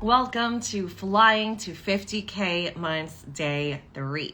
Welcome to Flying to 50K Months Day 3.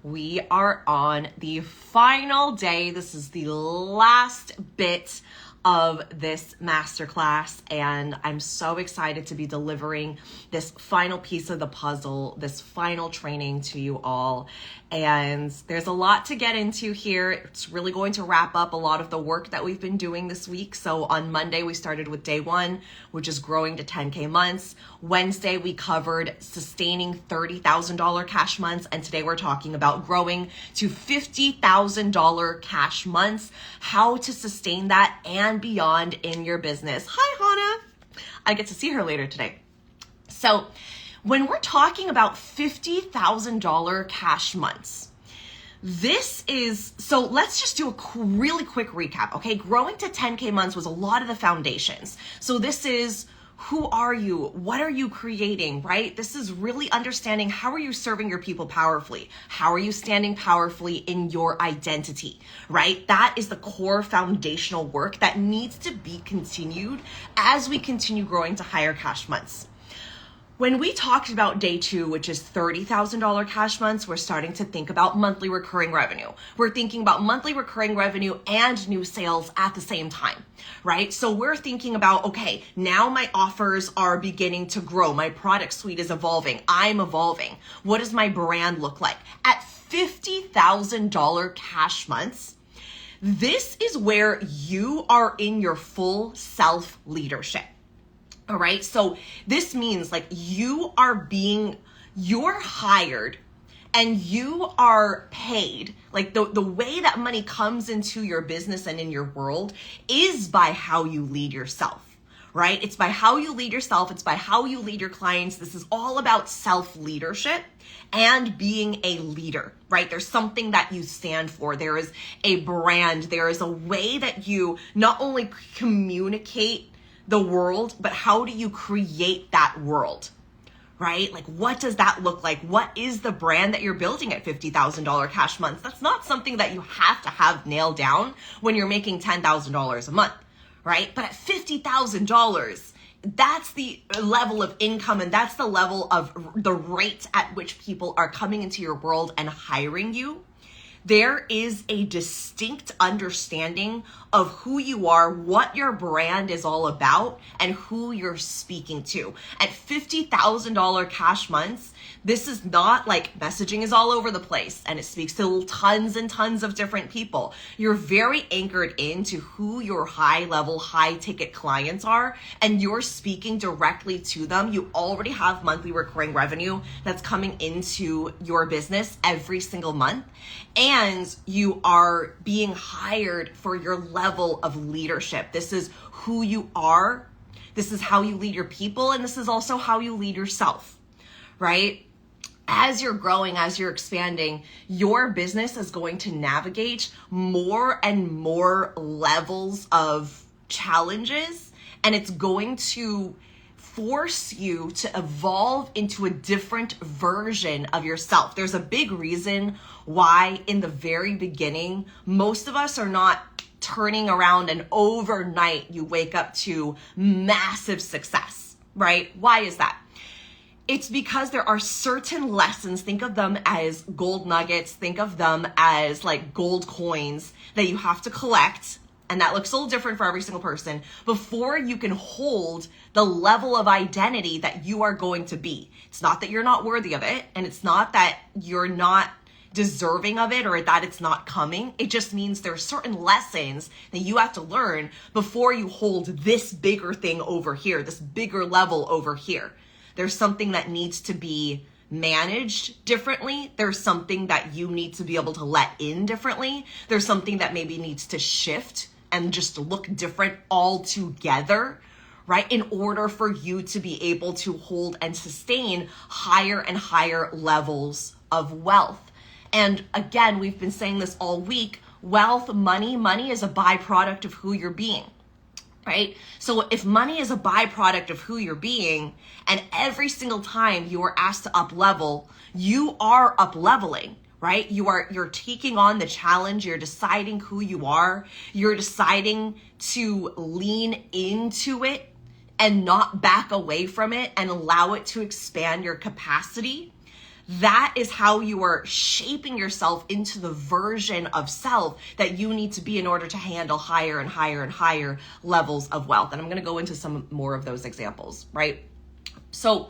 We are on the final day. This is the last bit of this masterclass, and I'm so excited to be delivering this final piece of the puzzle, this final training to you all. And there's a lot to get into here. It's really going to wrap up a lot of the work that we've been doing this week. So on Monday, we started with day 1, which is growing to 10K months. Wednesday, we covered sustaining $30,000 cash months. And today we're talking about growing to $50,000 cash months, how to sustain that and beyond in your business. Hi, Hannah. I get to see her later today. So when we're talking about $50,000 cash months, so let's just do a really quick recap, okay? Growing to 10K months was a lot of the foundations. So this is, who are you? What are you creating, right? This is really understanding, how are you serving your people powerfully? How are you standing powerfully in your identity, right? That is the core foundational work that needs to be continued as we continue growing to higher cash months. When we talked about day 2, which is $30,000 cash months, we're starting to think about monthly recurring revenue. We're thinking about monthly recurring revenue and new sales at the same time, right? So we're thinking about, okay, now my offers are beginning to grow. My product suite is evolving. I'm evolving. What does my brand look like? At $50,000 cash months, this is where you are in your full self-leadership. All right. So this means like you're hired and you are paid. Like the way that money comes into your business and in your world is by how you lead yourself, right? It's by how you lead yourself. It's by how you lead your clients. This is all about self-leadership and being a leader, right? There's something that you stand for. There is a brand. There is a way that you not only communicate the world, but how do you create that world, right? Like, what does that look like? What is the brand that you're building at $50,000 cash months? That's not something that you have to have nailed down when you're making $10,000 a month, right? But at $50,000, that's the level of income, and that's the level of the rate at which people are coming into your world and hiring you. There is a distinct understanding of who you are, what your brand is all about, and who you're speaking to. At $50,000 cash months, this is not like messaging is all over the place and it speaks to tons and tons of different people. You're very anchored into who your high level, high ticket clients are, and you're speaking directly to them. You already have monthly recurring revenue that's coming into your business every single month, and you are being hired for your level of leadership. This is who you are. This is how you lead your people, and this is also how you lead yourself, right? As you're growing, as you're expanding, your business is going to navigate more and more levels of challenges, and it's going to force you to evolve into a different version of yourself. There's a big reason why in the very beginning, most of us are not turning around and overnight you wake up to massive success, right? Why is that? It's because there are certain lessons, think of them as gold nuggets, think of them as like gold coins that you have to collect, and that looks a little different for every single person, before you can hold the level of identity that you are going to be. It's not that you're not worthy of it, and it's not that you're not deserving of it or that it's not coming. It just means there are certain lessons that you have to learn before you hold this bigger thing over here, this bigger level over here. There's something that needs to be managed differently. There's something that you need to be able to let in differently. There's something that maybe needs to shift and just look different altogether, right? In order for you to be able to hold and sustain higher and higher levels of wealth. And again, we've been saying this all week, wealth, money is a byproduct of who you're being. Right? So if money is a byproduct of who you're being, and every single time you are asked to up level, you are up leveling, right? You're taking on the challenge. You're deciding who you are. You're deciding to lean into it and not back away from it and allow it to expand your capacity, that is how you are shaping yourself into the version of self that you need to be in order to handle higher and higher and higher levels of wealth. And I'm going to go into some more of those examples, right? So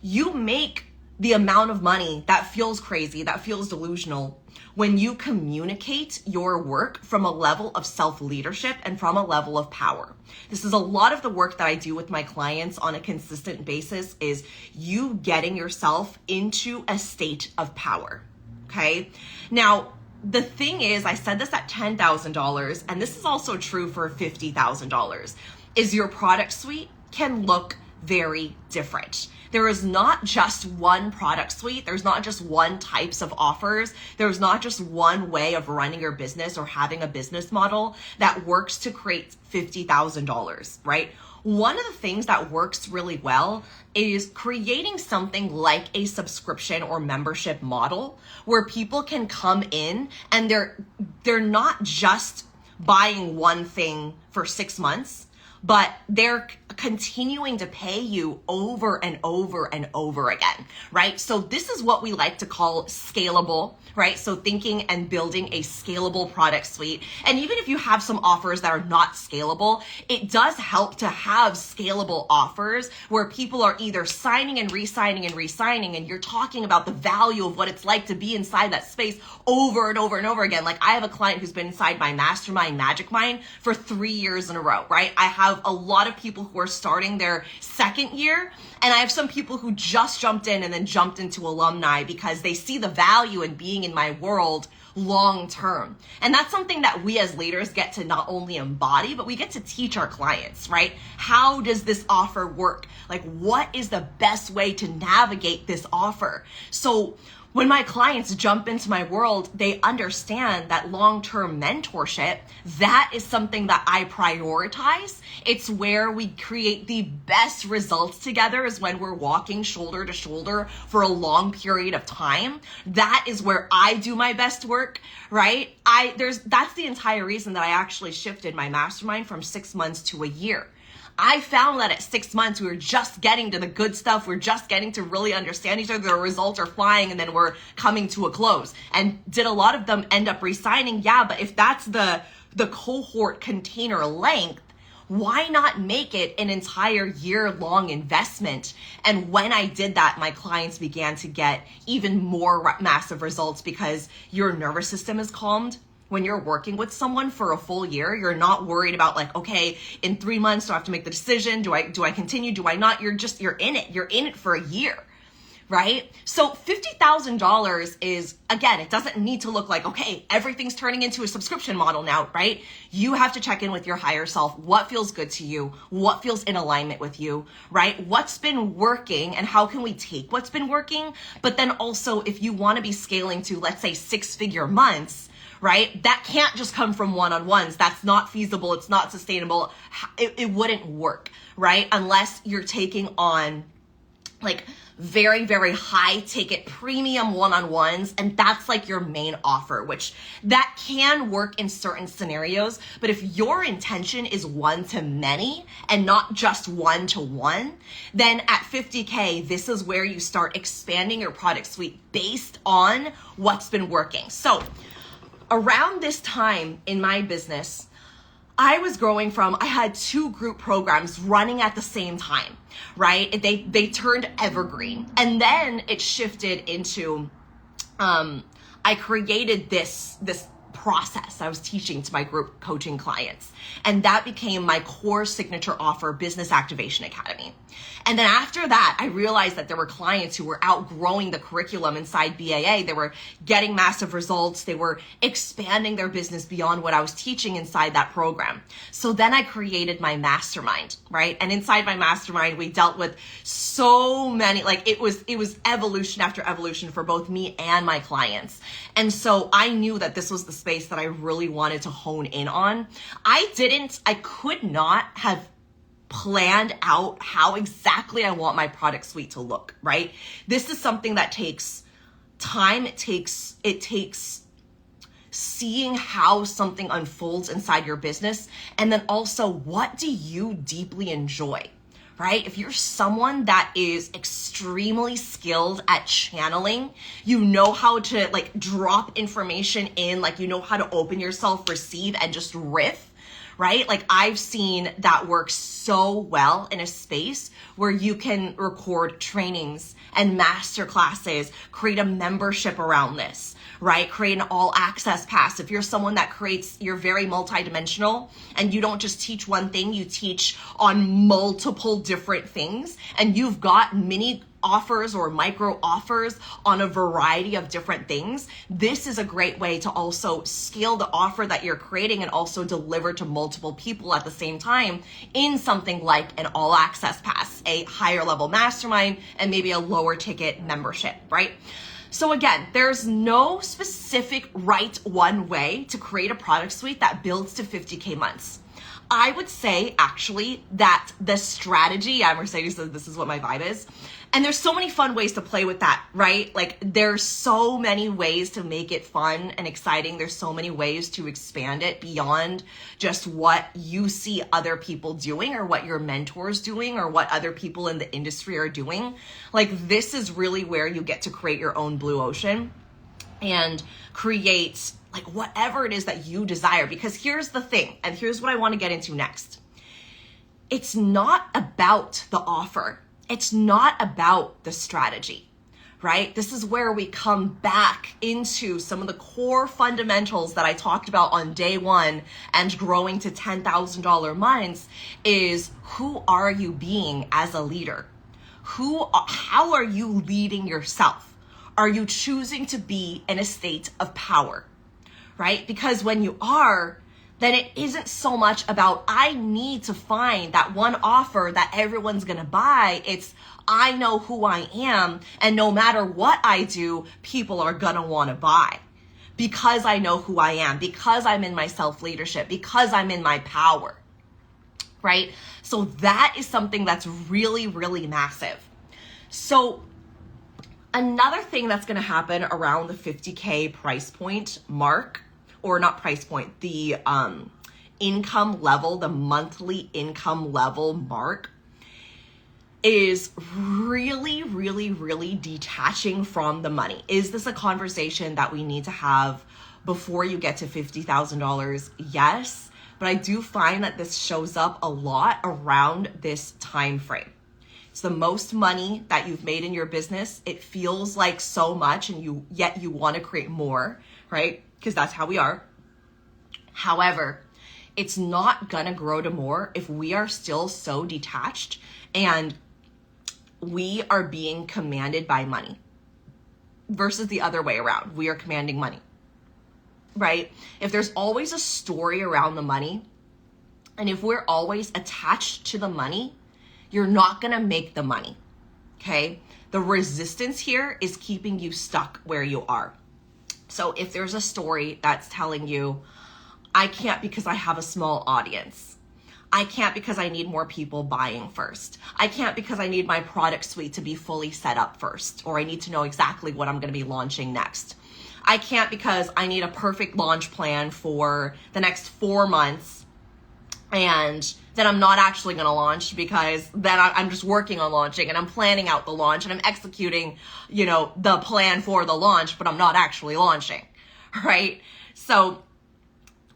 you make the amount of money that feels crazy, that feels delusional, when you communicate your work from a level of self-leadership and from a level of power. This is a lot of the work that I do with my clients on a consistent basis, is you getting yourself into a state of power, okay? Now, the thing is, I said this at $10,000, and this is also true for $50,000, is your product suite can look very different. There is not just one product suite. There's not just one types of offers. There's not just one way of running your business or having a business model that works to create $50,000, right? One of the things that works really well is creating something like a subscription or membership model where people can come in and they're not just buying one thing for 6 months, but they're continuing to pay you over and over and over again, right? So this is what we like to call scalable, right? So thinking and building a scalable product suite. And even if you have some offers that are not scalable, it does help to have scalable offers where people are either signing and re-signing and re-signing, and you're talking about the value of what it's like to be inside that space over and over and over again. Like, I have a client who's been inside my mastermind Magic Mind for 3 years in a row, right? I have a lot of people who are starting their second year, and I have some people who just jumped in and then jumped into alumni because they see the value in being in my world long term. And that's something that we as leaders get to not only embody, but we get to teach our clients, right? How does this offer work? Like, what is the best way to navigate this offer? So when my clients jump into my world, they understand that long-term mentorship, that is something that I prioritize. It's where we create the best results together, is when we're walking shoulder to shoulder for a long period of time. That is where I do my best work, right? That's the entire reason that I actually shifted my mastermind from 6 months to a year. I found that at 6 months, we were just getting to the good stuff. We're just getting to really understand each other. The results are flying, and then we're coming to a close. And did a lot of them end up re-signing? Yeah, but if that's the cohort container length, why not make it an entire year-long investment? And when I did that, my clients began to get even more massive results, because your nervous system is calmed. When you're working with someone for a full year, you're not worried about, like, okay, in 3 months, do I have to make the decision? Do I continue? Do I not? You're in it. You're in it for a year, right? So $50,000 is, again, it doesn't need to look like, okay, everything's turning into a subscription model now, right? You have to check in with your higher self. What feels good to you? What feels in alignment with you, right? What's been working, and how can we take what's been working? But then also, if you want to be scaling to, let's say, 6-figure months, right? That can't just come from one-on-ones. That's not feasible. It's not sustainable. It wouldn't work, right? Unless you're taking on like very, very high ticket premium one-on-ones, and that's like your main offer, which that can work in certain scenarios. But if your intention is one-to-many and not just one-to-one, then at 50K, this is where you start expanding your product suite based on what's been working. So around this time in my business, I was growing from, I had 2 group programs running at the same time, right? They turned evergreen. And then it shifted into, I created this process I was teaching to my group coaching clients. And that became my core signature offer, Business Activation Academy. And then after that, I realized that there were clients who were outgrowing the curriculum inside BAA. They were getting massive results. They were expanding their business beyond what I was teaching inside that program. So then I created my mastermind, right? And inside my mastermind, we dealt with so many, like it was evolution after evolution for both me and my clients. And so I knew that this was the space that I really wanted to hone in on. I could not have planned out how exactly I want my product suite to look, right? This is something that takes time. It takes seeing how something unfolds inside your business. And then also, what do you deeply enjoy, right? If you're someone that is extremely skilled at channeling, you know how to like drop information in, like you know how to open yourself, receive, and just riff, right? Like I've seen that work so well in a space where you can record trainings and master classes, create a membership around this, right? Create an all access pass. If you're someone that you're very multidimensional and you don't just teach one thing, you teach on multiple different things, and you've got mini offers or micro offers on a variety of different things, this is a great way to also scale the offer that you're creating and also deliver to multiple people at the same time in something like an all access pass, a higher level mastermind, and maybe a lower ticket membership, right? So again, there's no specific right one way to create a product suite that builds to 50K months. I would say actually that the strategy, Mercedes says this is what my vibe is. And there's so many fun ways to play with that, right? Like there's so many ways to make it fun and exciting. There's so many ways to expand it beyond just what you see other people doing or what your mentors doing or what other people in the industry are doing. Like this is really where you get to create your own blue ocean and create like whatever it is that you desire. Because here's the thing, and here's what I want to get into next. It's not about the offer. It's not about the strategy, right? This is where we come back into some of the core fundamentals that I talked about on day one and growing to $10,000 months is who are you being as a leader? How are you leading yourself? Are you choosing to be in a state of power, right? Because when you are, then it isn't so much about, I need to find that one offer that everyone's gonna buy. It's, I know who I am, and no matter what I do, people are gonna wanna buy. Because I know who I am, because I'm in my self-leadership, because I'm in my power, right? So that is something that's really, really massive. So another thing that's gonna happen around the 50K price point mark, or not price point, the income level, the monthly income level mark, is really, really, really detaching from the money. Is this a conversation that we need to have before you get to $50,000? Yes, but I do find that this shows up a lot around this time frame. It's the most money that you've made in your business. It feels like so much, and yet you want to create more, right? Because that's how we are. However, it's not gonna grow to more if we are still so detached and we are being commanded by money versus the other way around. We are commanding money, right? If there's always a story around the money, and if we're always attached to the money, you're not gonna make the money, okay? The resistance here is keeping you stuck where you are. So if there's a story that's telling you, I can't because I have a small audience. I can't because I need more people buying first. I can't because I need my product suite to be fully set up first, or I need to know exactly what I'm gonna be launching next. I can't because I need a perfect launch plan for the next 4 months, and then I'm not actually gonna launch because then I'm just working on launching and I'm planning out the launch and I'm executing, the plan for the launch, but I'm not actually launching, right? So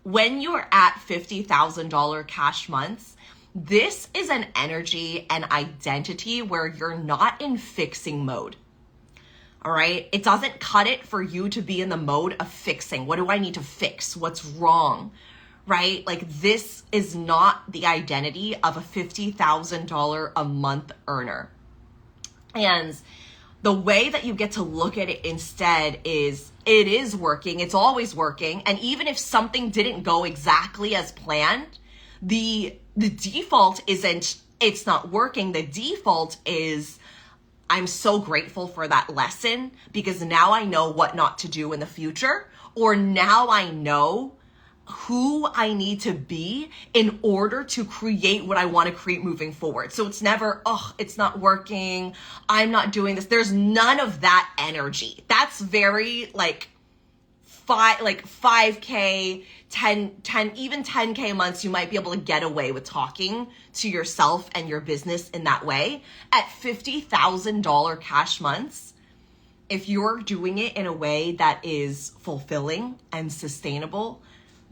when you're at $50,000 cash months, this is an energy and identity where you're not in fixing mode. All right. It doesn't cut it for you to be in the mode of fixing. What do I need to fix? What's wrong? Right? Like this is not the identity of a $50,000 a month earner. And the way that you get to look at it instead is it is working. It's always working. And even if something didn't go exactly as planned, the default isn't it's not working. The default is I'm so grateful for that lesson because now I know what not to do in the future, or now I know who I need to be in order to create what I want to create moving forward. So it's never, it's not working. I'm not doing this. There's none of that energy. That's very 5K, 10, even 10K months, you might be able to get away with talking to yourself and your business in that way. At $50,000 cash months, if you're doing it in a way that is fulfilling and sustainable,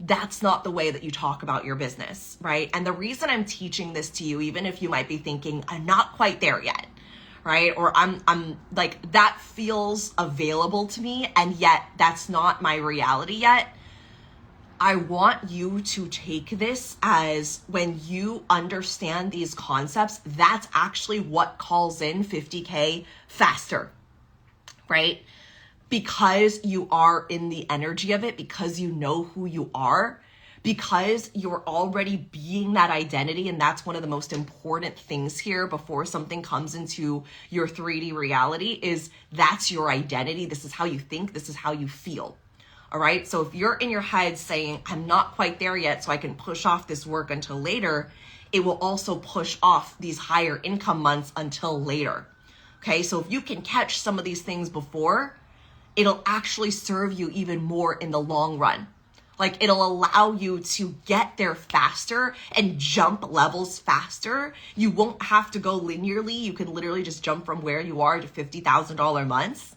that's not the way that you talk about your business, right? And the reason I'm teaching this to you, even if you might be thinking, I'm not quite there yet, right? Or I'm like, that feels available to me, and yet that's not my reality yet. I want you to take this as, when you understand these concepts, that's actually what calls in 50K faster, right? Because you are in the energy of it, because you know who you are, because you're already being that identity. And that's one of the most important things here before something comes into your 3D reality, is that's your identity. This is how you think. This is how you feel. All right. So if you're in your head saying, I'm not quite there yet, so I can push off this work until later, it will also push off these higher income months until later. Okay. So if you can catch some of these things before, it'll actually serve you even more in the long run. Like, it'll allow you to get there faster and jump levels faster. You won't have to go linearly. You can literally just jump from where you are to $50,000 months.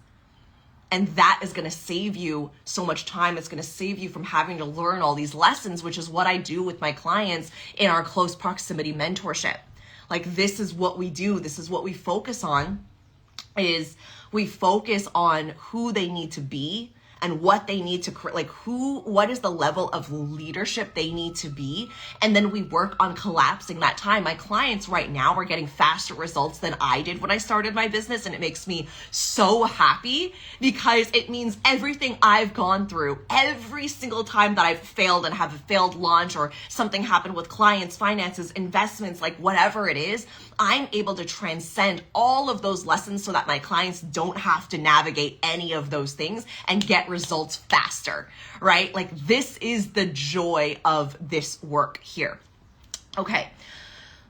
And that is going to save you so much time. It's going to save you from having to learn all these lessons, which is what I do with my clients in our close proximity mentorship. Like, this is what we do. This is what we focus on, is we focus on who they need to be and what they need to create, like what is the level of leadership they need to be. And then we work on collapsing that time. My clients right now are getting faster results than I did when I started my business. And it makes me so happy, because it means everything I've gone through, every single time that I've failed and have a failed launch, or something happened with clients, finances, investments, like whatever it is, I'm able to transcend all of those lessons so that my clients don't have to navigate any of those things and get results faster, right? Like, this is the joy of this work here. Okay.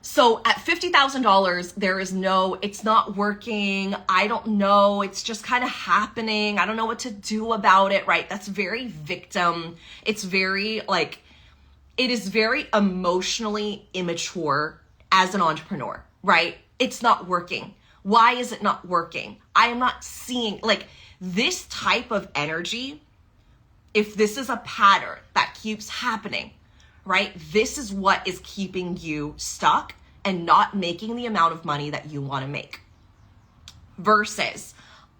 So at $50,000, there is no, it's not working. I don't know. It's just kind of happening. I don't know what to do about it, right? That's very victim. It's very like, it is very emotionally immature as an entrepreneur, right? It's not working. Why is it not working? I am not seeing, like, this type of energy. If this is a pattern that keeps happening, right? This is what is keeping you stuck and not making the amount of money that you want to make. Versus,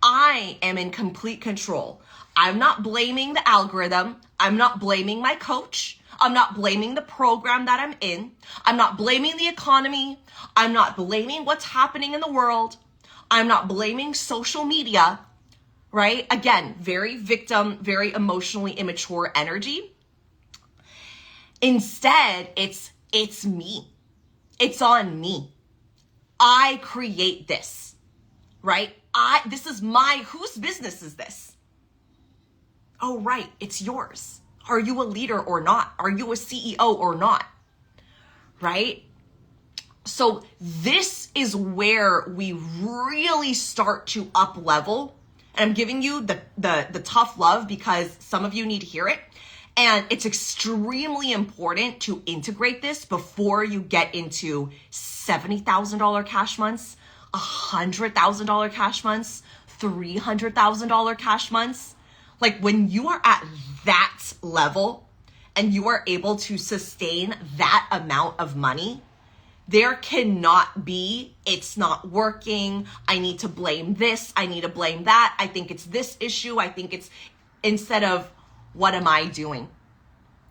I am in complete control. I'm not blaming the algorithm. I'm not blaming my coach. I'm not blaming the program that I'm in. I'm not blaming the economy. I'm not blaming what's happening in the world. I'm not blaming social media, right? Again, very victim, very emotionally immature energy. Instead, it's me. It's on me. I create this, right? This is whose business is this? Oh, right. It's yours. Are you a leader or not? Are you a CEO or not? Right? So this is where we really start to up level. And I'm giving you the tough love because some of you need to hear it. And it's extremely important to integrate this before you get into $70,000 cash months, $100,000 cash months, $300,000 cash months. Like, when you are at that level and you are able to sustain that amount of money, there cannot be, it's not working, I need to blame this, I need to blame that, I think it's this issue, I think it's, instead of, what am I doing?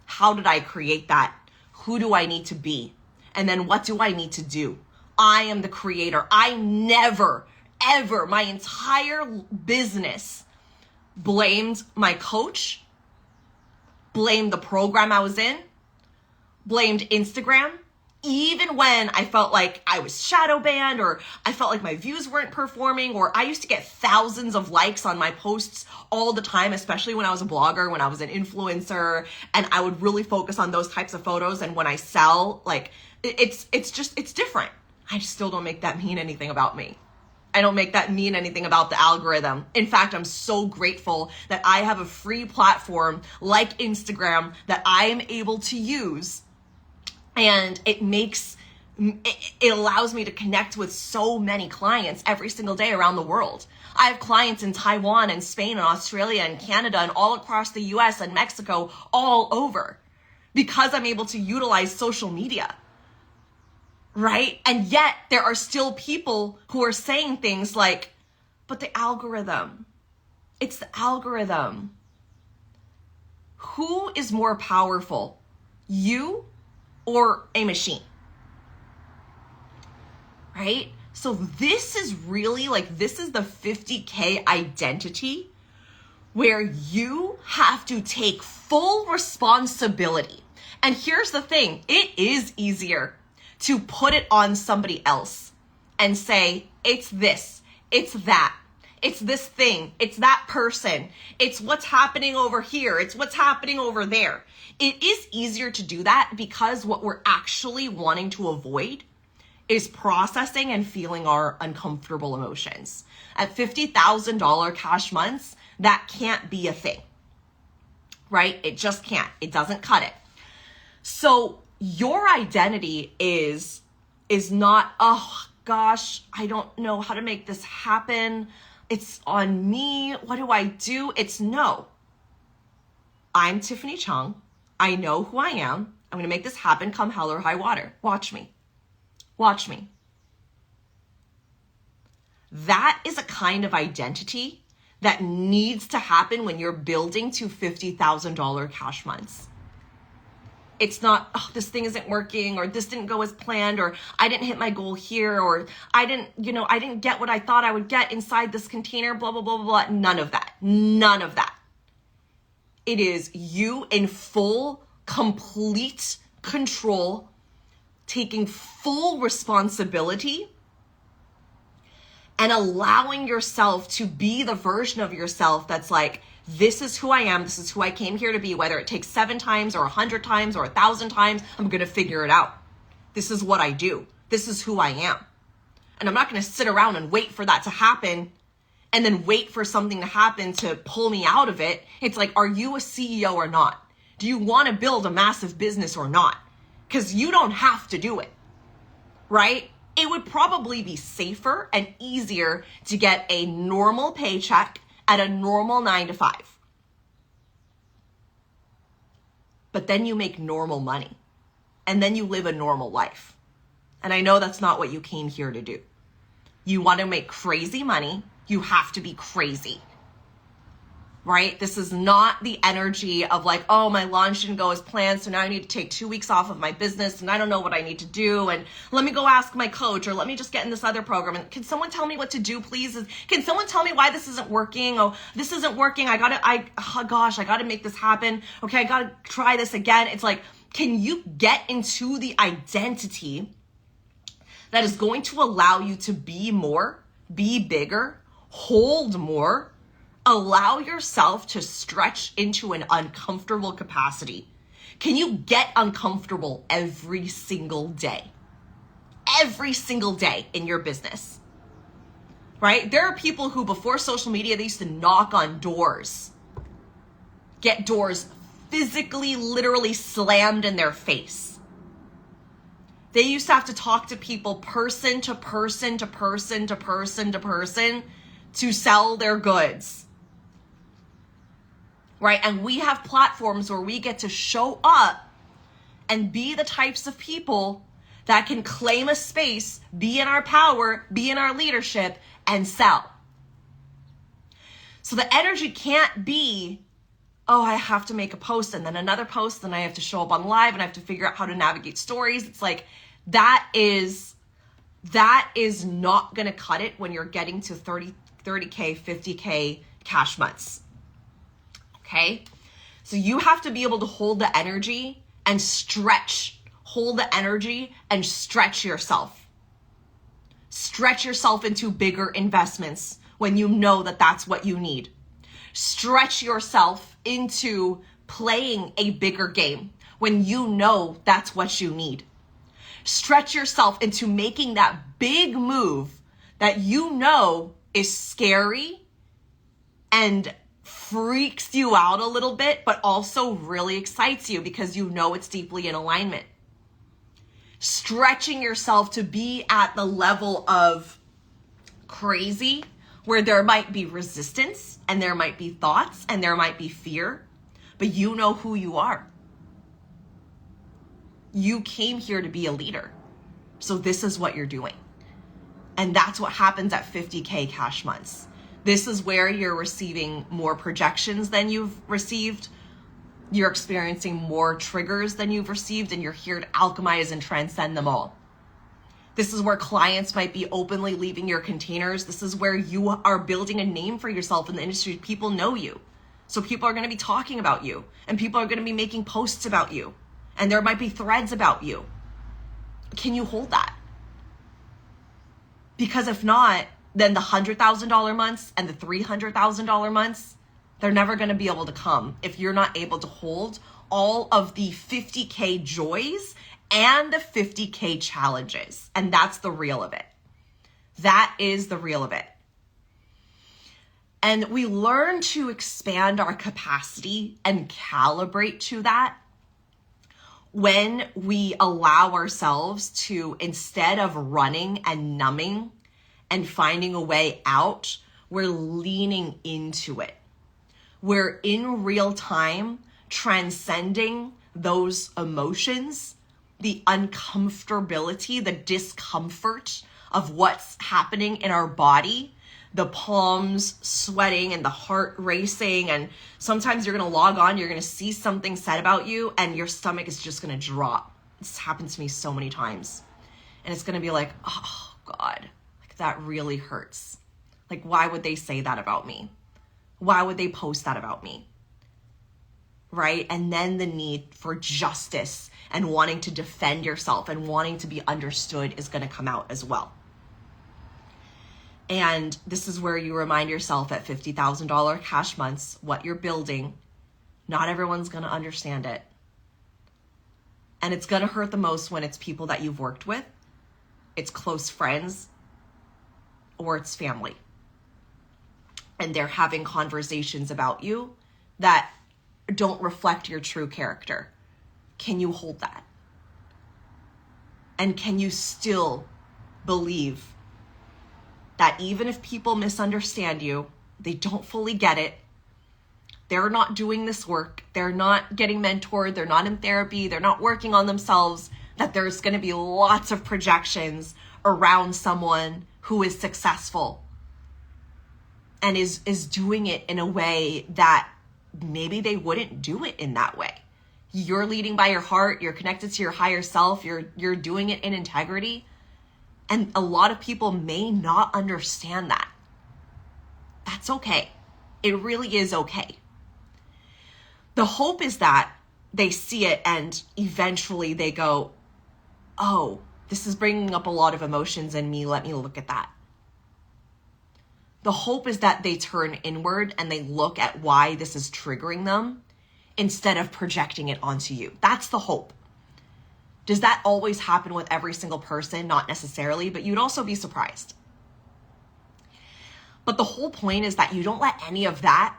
How did I create that? Who do I need to be? And then what do I need to do? I am the creator. I never, ever, my entire business blamed my coach, blamed the program I was in, blamed Instagram, even when I felt like I was shadow banned, or I felt like my views weren't performing, or I used to get thousands of likes on my posts all the time, especially when I was a blogger, when I was an influencer, and I would really focus on those types of photos. And when I sell, like, it's different. I just still don't make that mean anything about me. I don't make that mean anything about the algorithm. In fact, I'm so grateful that I have a free platform like Instagram that I am able to use. And it allows me to connect with so many clients every single day around the world. I have clients in Taiwan and Spain and Australia and Canada and all across the US and Mexico, all over, because I'm able to utilize social media, right? And yet there are still people who are saying things like, but the algorithm, it's the algorithm. Who is more powerful, you or a machine? Right? So this is really this is the 50K identity where you have to take full responsibility. And here's the thing, it is easier to put it on somebody else and say, it's this, it's that, it's this thing, it's that person, it's what's happening over here, it's what's happening over there. It is easier to do that because what we're actually wanting to avoid is processing and feeling our uncomfortable emotions. At $50,000 cash months, that can't be a thing, right? It just can't. It doesn't cut it. So your identity is not, oh gosh, I don't know how to make this happen. It's on me. What do I do? It's no. I'm Tiffany Chung. I know who I am. I'm going to make this happen come hell or high water. Watch me. Watch me. That is a kind of identity that needs to happen when you're building to $50,000 cash months. It's not, oh, this thing isn't working, or this didn't go as planned, or I didn't hit my goal here, or I didn't get what I thought I would get inside this container, blah, blah, blah, blah, blah. None of that. None of that. It is you in full, complete control, taking full responsibility and allowing yourself to be the version of yourself that's like, this is who I am. This is who I came here to be. Whether it takes 7 times or 100 times or 1,000 times, I'm going to figure it out. This is what I do. This is who I am. And I'm not going to sit around and wait for that to happen and then wait for something to happen to pull me out of it. It's like, are you a CEO or not? Do you want to build a massive business or not? Because you don't have to do it, right? It would probably be safer and easier to get a normal paycheck at a normal 9 to 5. But then you make normal money and then you live a normal life. And I know that's not what you came here to do. You want to make crazy money. You have to be crazy, right? This is not the energy of like, oh, my launch didn't go as planned, so now I need to take 2 weeks off of my business and I don't know what I need to do, and let me go ask my coach, or let me just get in this other program, and can someone tell me what to do, please? Can someone tell me why this isn't working? Oh, this isn't working. I gotta make this happen. Okay, I gotta try this again. It's like, can you get into the identity that is going to allow you to be more, be bigger, hold more, allow yourself to stretch into an uncomfortable capacity? Can you get uncomfortable every single day? Every single day in your business, right? There are people who before social media, they used to knock on doors, get doors physically, literally slammed in their face. They used to have to talk to people person to person to person to person to person to sell their goods. Right? And we have platforms where we get to show up and be the types of people that can claim a space, be in our power, be in our leadership, and sell. So the energy can't be, oh, I have to make a post and then another post, and I have to show up on live and I have to figure out how to navigate stories. It's like, that is not going to cut it when you're getting to 30K, 50K cash months. Okay? So you have to be able to hold the energy and hold the energy and stretch yourself. Stretch yourself into bigger investments when you know that that's what you need. Stretch yourself into playing a bigger game when you know that's what you need. Stretch yourself into making that big move that you know is scary and freaks you out a little bit, but also really excites you because you know it's deeply in alignment. Stretching yourself to be at the level of crazy where there might be resistance and there might be thoughts and there might be fear, but you know who you are. You came here to be a leader. So this is what you're doing. And that's what happens at 50K cash months. This is where you're receiving more projections than you've received. You're experiencing more triggers than you've received, and you're here to alchemize and transcend them all. This is where clients might be openly leaving your containers. This is where you are building a name for yourself in the industry. People know you. So people are going to be talking about you, and people are going to be making posts about you, and there might be threads about you. Can you hold that? Because if not, then the $100,000 months and the $300,000 months, they're never going to be able to come if you're not able to hold all of the 50K joys and the 50K challenges. And that's the real of it. That is the real of it. And we learn to expand our capacity and calibrate to that when we allow ourselves to, instead of running and numbing and finding a way out, we're leaning into it. We're in real time transcending those emotions, the uncomfortability, the discomfort of what's happening in our body, the palms sweating and the heart racing. And sometimes you're going to log on, you're going to see something said about you and your stomach is just going to drop. This happened to me so many times. And it's going to be like, oh God, like that really hurts. Like, why would they say that about me? Why would they post that about me? Right? And then the need for justice and wanting to defend yourself and wanting to be understood is going to come out as well. And this is where you remind yourself at $50,000 cash months, what you're building, not everyone's going to understand it. And it's going to hurt the most when it's people that you've worked with, it's close friends, or it's family. And they're having conversations about you that don't reflect your true character. Can you hold that? And can you still believe that even if people misunderstand you, they don't fully get it, they're not doing this work, they're not getting mentored, they're not in therapy, they're not working on themselves, that there's going to be lots of projections around someone who is successful and is doing it in a way that maybe they wouldn't do it in that way. You're leading by your heart, you're connected to your higher self, you're doing it in integrity. And a lot of people may not understand that. That's okay. It really is okay. The hope is that they see it and eventually they go, oh, this is bringing up a lot of emotions in me. Let me look at that. The hope is that they turn inward and they look at why this is triggering them instead of projecting it onto you. That's the hope. Does that always happen with every single person? Not necessarily, but you'd also be surprised. But the whole point is that you don't let any of that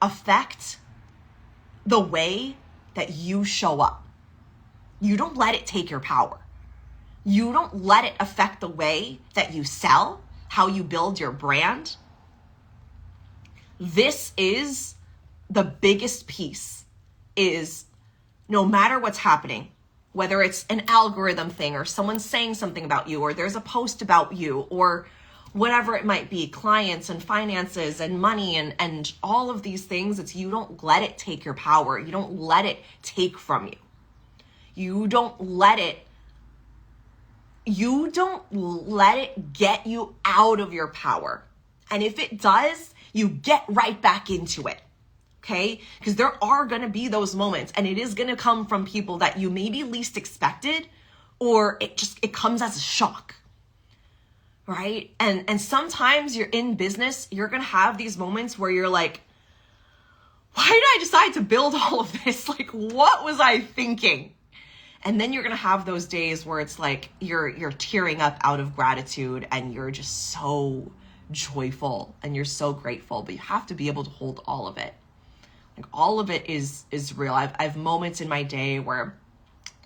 affect the way that you show up. You don't let it take your power. You don't let it affect the way that you sell, how you build your brand. This is the biggest piece, is no matter what's happening, whether it's an algorithm thing or someone saying something about you or there's a post about you or whatever it might be, clients and finances and money and all of these things, it's you don't let it take your power. You don't let it take from you. You don't let it get you out of your power. And if it does, you get right back into it. Okay? Because there are going to be those moments and it is going to come from people that you maybe least expected, or it comes as a shock. Right? And sometimes you're in business, you're going to have these moments where you're like, why did I decide to build all of this? Like, what was I thinking? And then you're going to have those days where it's like you're tearing up out of gratitude and you're just so joyful and you're so grateful, but you have to be able to hold all of it. Like all of it is real. I have moments in my day where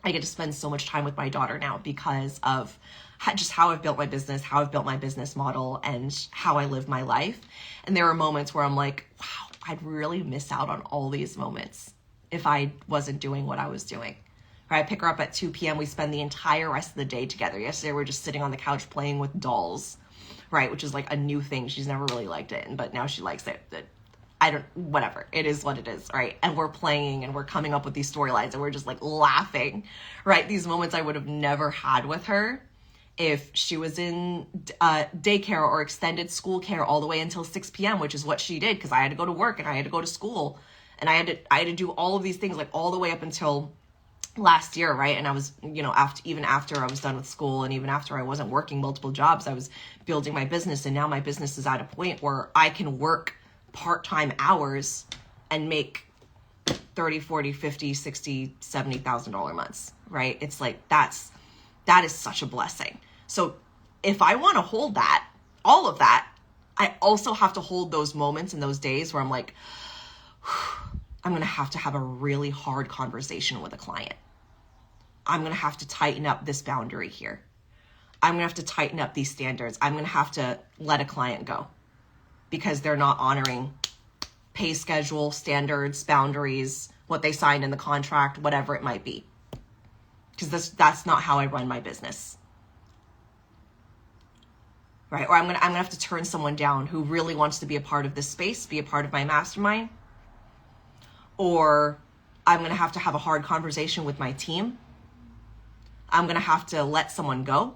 I get to spend so much time with my daughter now because of just how I've built my business, how I've built my business model, and how I live my life. And there are moments where I'm like, wow, I'd really miss out on all these moments if I wasn't doing what I was doing. Right? I pick her up at 2 p.m. We spend the entire rest of the day together. Yesterday, we were just sitting on the couch playing with dolls, right? Which is like a new thing. She's never really liked it, but now she likes it. Whatever. It is what it is, right? And we're playing and we're coming up with these storylines and we're just like laughing, right? These moments I would have never had with her if she was in daycare or extended school care all the way until 6 p.m., which is what she did because I had to go to work and I had to go to school and I had to do all of these things like all the way up until last year, right? And I was, even after I was done with school and even after I wasn't working multiple jobs, I was building my business. And now my business is at a point where I can work part-time hours and make 30, 40, 50, 60, $70,000 months, right? It's like, that is such a blessing. So if I want to hold that, all of that, I also have to hold those moments and those days where I'm like, I'm going to have a really hard conversation with a client. I'm going to have to tighten up this boundary here. I'm going to have to tighten up these standards. I'm going to have to let a client go because they're not honoring pay schedule, standards, boundaries, what they signed in the contract, whatever it might be. Because that's not how I run my business. Right? Or I'm gonna have to turn someone down who really wants to be a part of this space, be a part of my mastermind. Or I'm going to have a hard conversation with my team. I'm going to have to let someone go,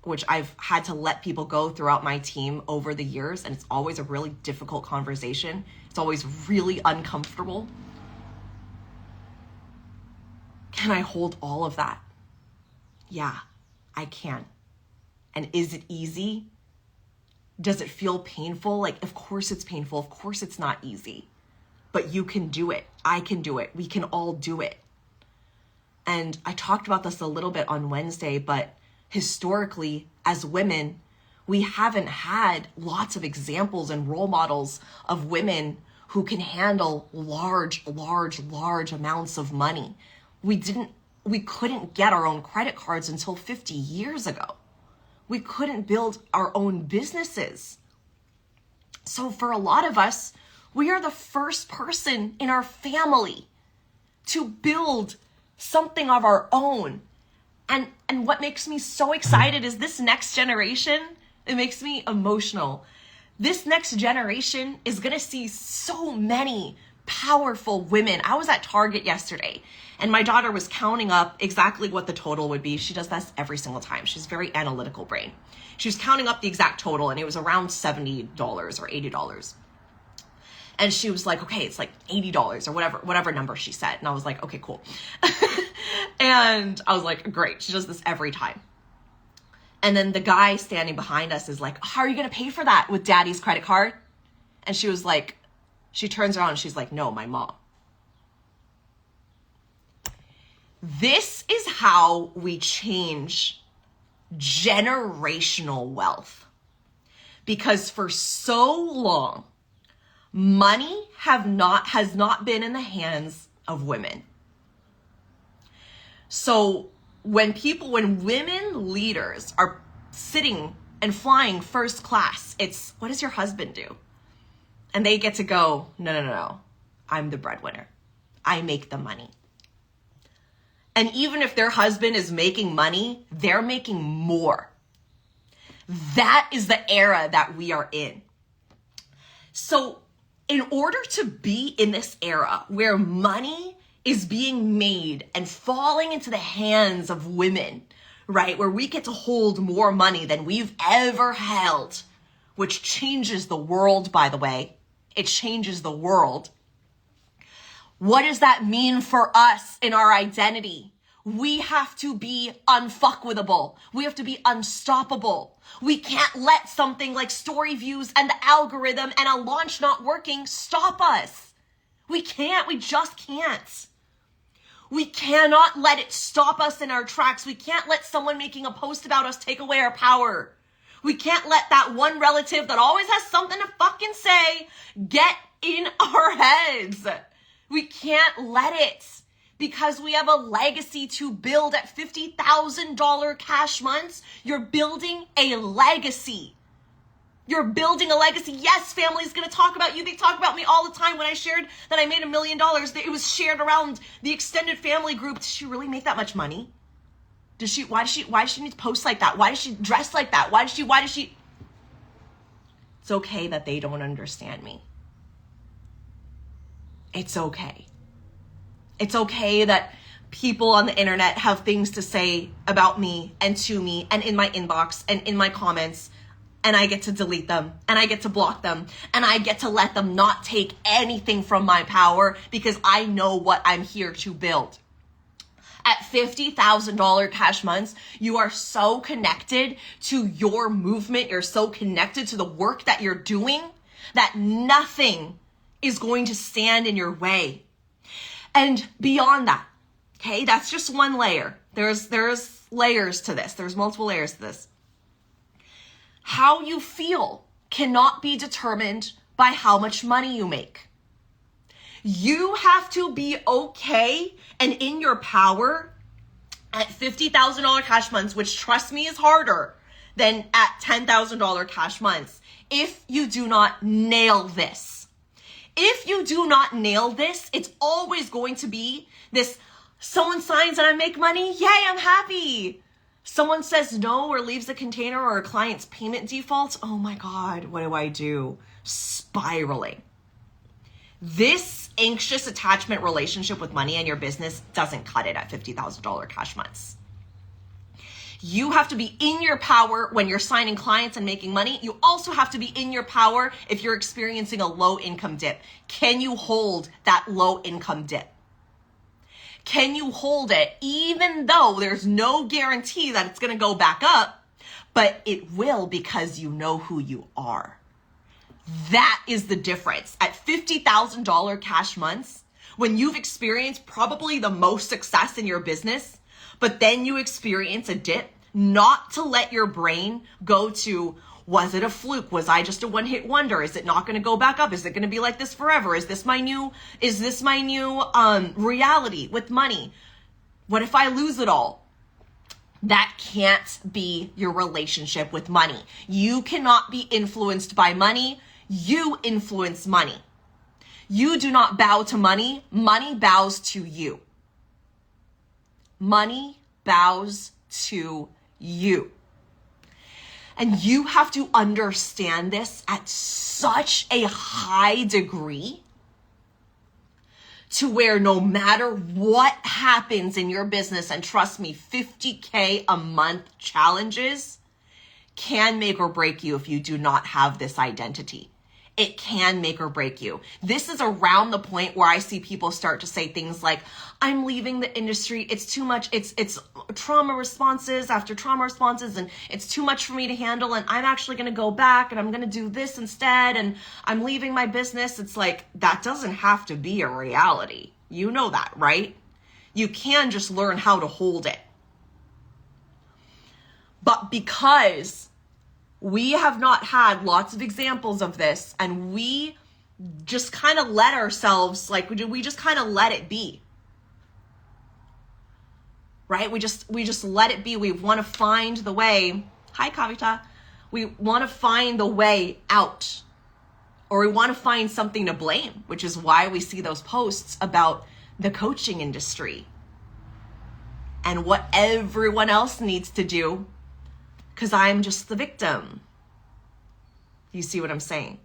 which I've had to let people go throughout my team over the years. And it's always a really difficult conversation. It's always really uncomfortable. Can I hold all of that? Yeah, I can. And is it easy? Does it feel painful? Like, of course it's painful. Of course it's not easy. But you can do it. I can do it. We can all do it. And I talked about this a little bit on Wednesday, but historically, as women, we haven't had lots of examples and role models of women who can handle large amounts of money. We couldn't get our own credit cards until 50 years ago. We couldn't build our own businesses. So for a lot of us, we are the first person in our family to build something of our own. And what makes me so excited is this next generation, it makes me emotional. This next generation is going to see so many powerful women. I was at Target yesterday and my daughter was counting up exactly what the total would be. She does this every single time. She's very analytical brain. She was counting up the exact total and it was around $70 or $80. And she was like, okay, it's like $80 or whatever number she said. And I was like, okay, cool. And I was like, great. She does this every time. And then the guy standing behind us is like, how are you going to pay for that with daddy's credit card? And she was like, she turns around and she's like, no, my mom. This is how we change generational wealth. Because for so long, money has not been in the hands of women. So when women leaders are sitting and flying first class, it's, what does your husband do? And they get to go, no. I'm the breadwinner. I make the money. And even if their husband is making money, they're making more. That is the era that we are in. So in order to be in this era where money is being made and falling into the hands of women, right? Where we get to hold more money than we've ever held, which changes the world, by the way. It changes the world. What does that mean for us in our identity? We have to be unfuckwithable. We have to be unstoppable. We can't let something like story views and the algorithm and a launch not working stop us. We can't. We just can't. We cannot let it stop us in our tracks. We can't let someone making a post about us take away our power. We can't let that one relative that always has something to fucking say get in our heads. We can't let it, because we have a legacy to build at $50,000 cash months. You're building a legacy. You're building a legacy. Yes, family's going to talk about you. They talk about me all the time. When I shared that I made $1 million, it was shared around the extended family group. Did she really make that much money? Why does she need to post like that? Why does she dress like that? Why does she? It's okay that they don't understand me. It's okay. It's okay that people on the internet have things to say about me and to me and in my inbox and in my comments, and I get to delete them and I get to block them and I get to let them not take anything from my power, because I know what I'm here to build. At $50,000 cash months, you are so connected to your movement. You're so connected to the work that you're doing that nothing is going to stand in your way. And beyond that, okay, that's just one layer. There's layers to this. There's multiple layers to this. How you feel cannot be determined by how much money you make. You have to be okay and in your power at $50,000 cash months, which, trust me, is harder than at $10,000 cash months, if you do not nail this. If you do not nail this, it's always going to be this: someone signs and I make money, yay, I'm happy. Someone says no or leaves a container, or a client's payment defaults, oh my God, what do I do? Spiraling. This anxious attachment relationship with money and your business doesn't cut it at $50,000 cash months. You have to be in your power when you're signing clients and making money. You also have to be in your power if you're experiencing a low income dip. Can you hold that low income dip? Can you hold it even though there's no guarantee that it's going to go back up, but it will, because you know who you are? That is the difference. At $50,000 cash months, when you've experienced probably the most success in your business, but then you experience a dip, not to let your brain go to, was it a fluke? Was I just a one-hit wonder? Is it not going to go back up? Is it going to be like this forever? Is this my new reality with money? What if I lose it all? That can't be your relationship with money. You cannot be influenced by money. You influence money. You do not bow to money. Money bows to you. Money bows to you. And you have to understand this at such a high degree, to where no matter what happens in your business, and trust me, 50K a month challenges can make or break you if you do not have this identity. It can make or break you. This is around the point where I see people start to say things like, I'm leaving the industry. It's too much. It's trauma responses after trauma responses, and it's too much for me to handle. And I'm actually going to go back and I'm going to do this instead. And I'm leaving my business. It's like, that doesn't have to be a reality. You know that, right? You can just learn how to hold it. But because we have not had lots of examples of this, and we just kind of let ourselves, like, we just kind of let it be, right? We just let it be. We want to find the way. Hi, Kavita. We want to find the way out, or we want to find something to blame, which is why we see those posts about the coaching industry and what everyone else needs to do, because I'm just the victim. You see what I'm saying?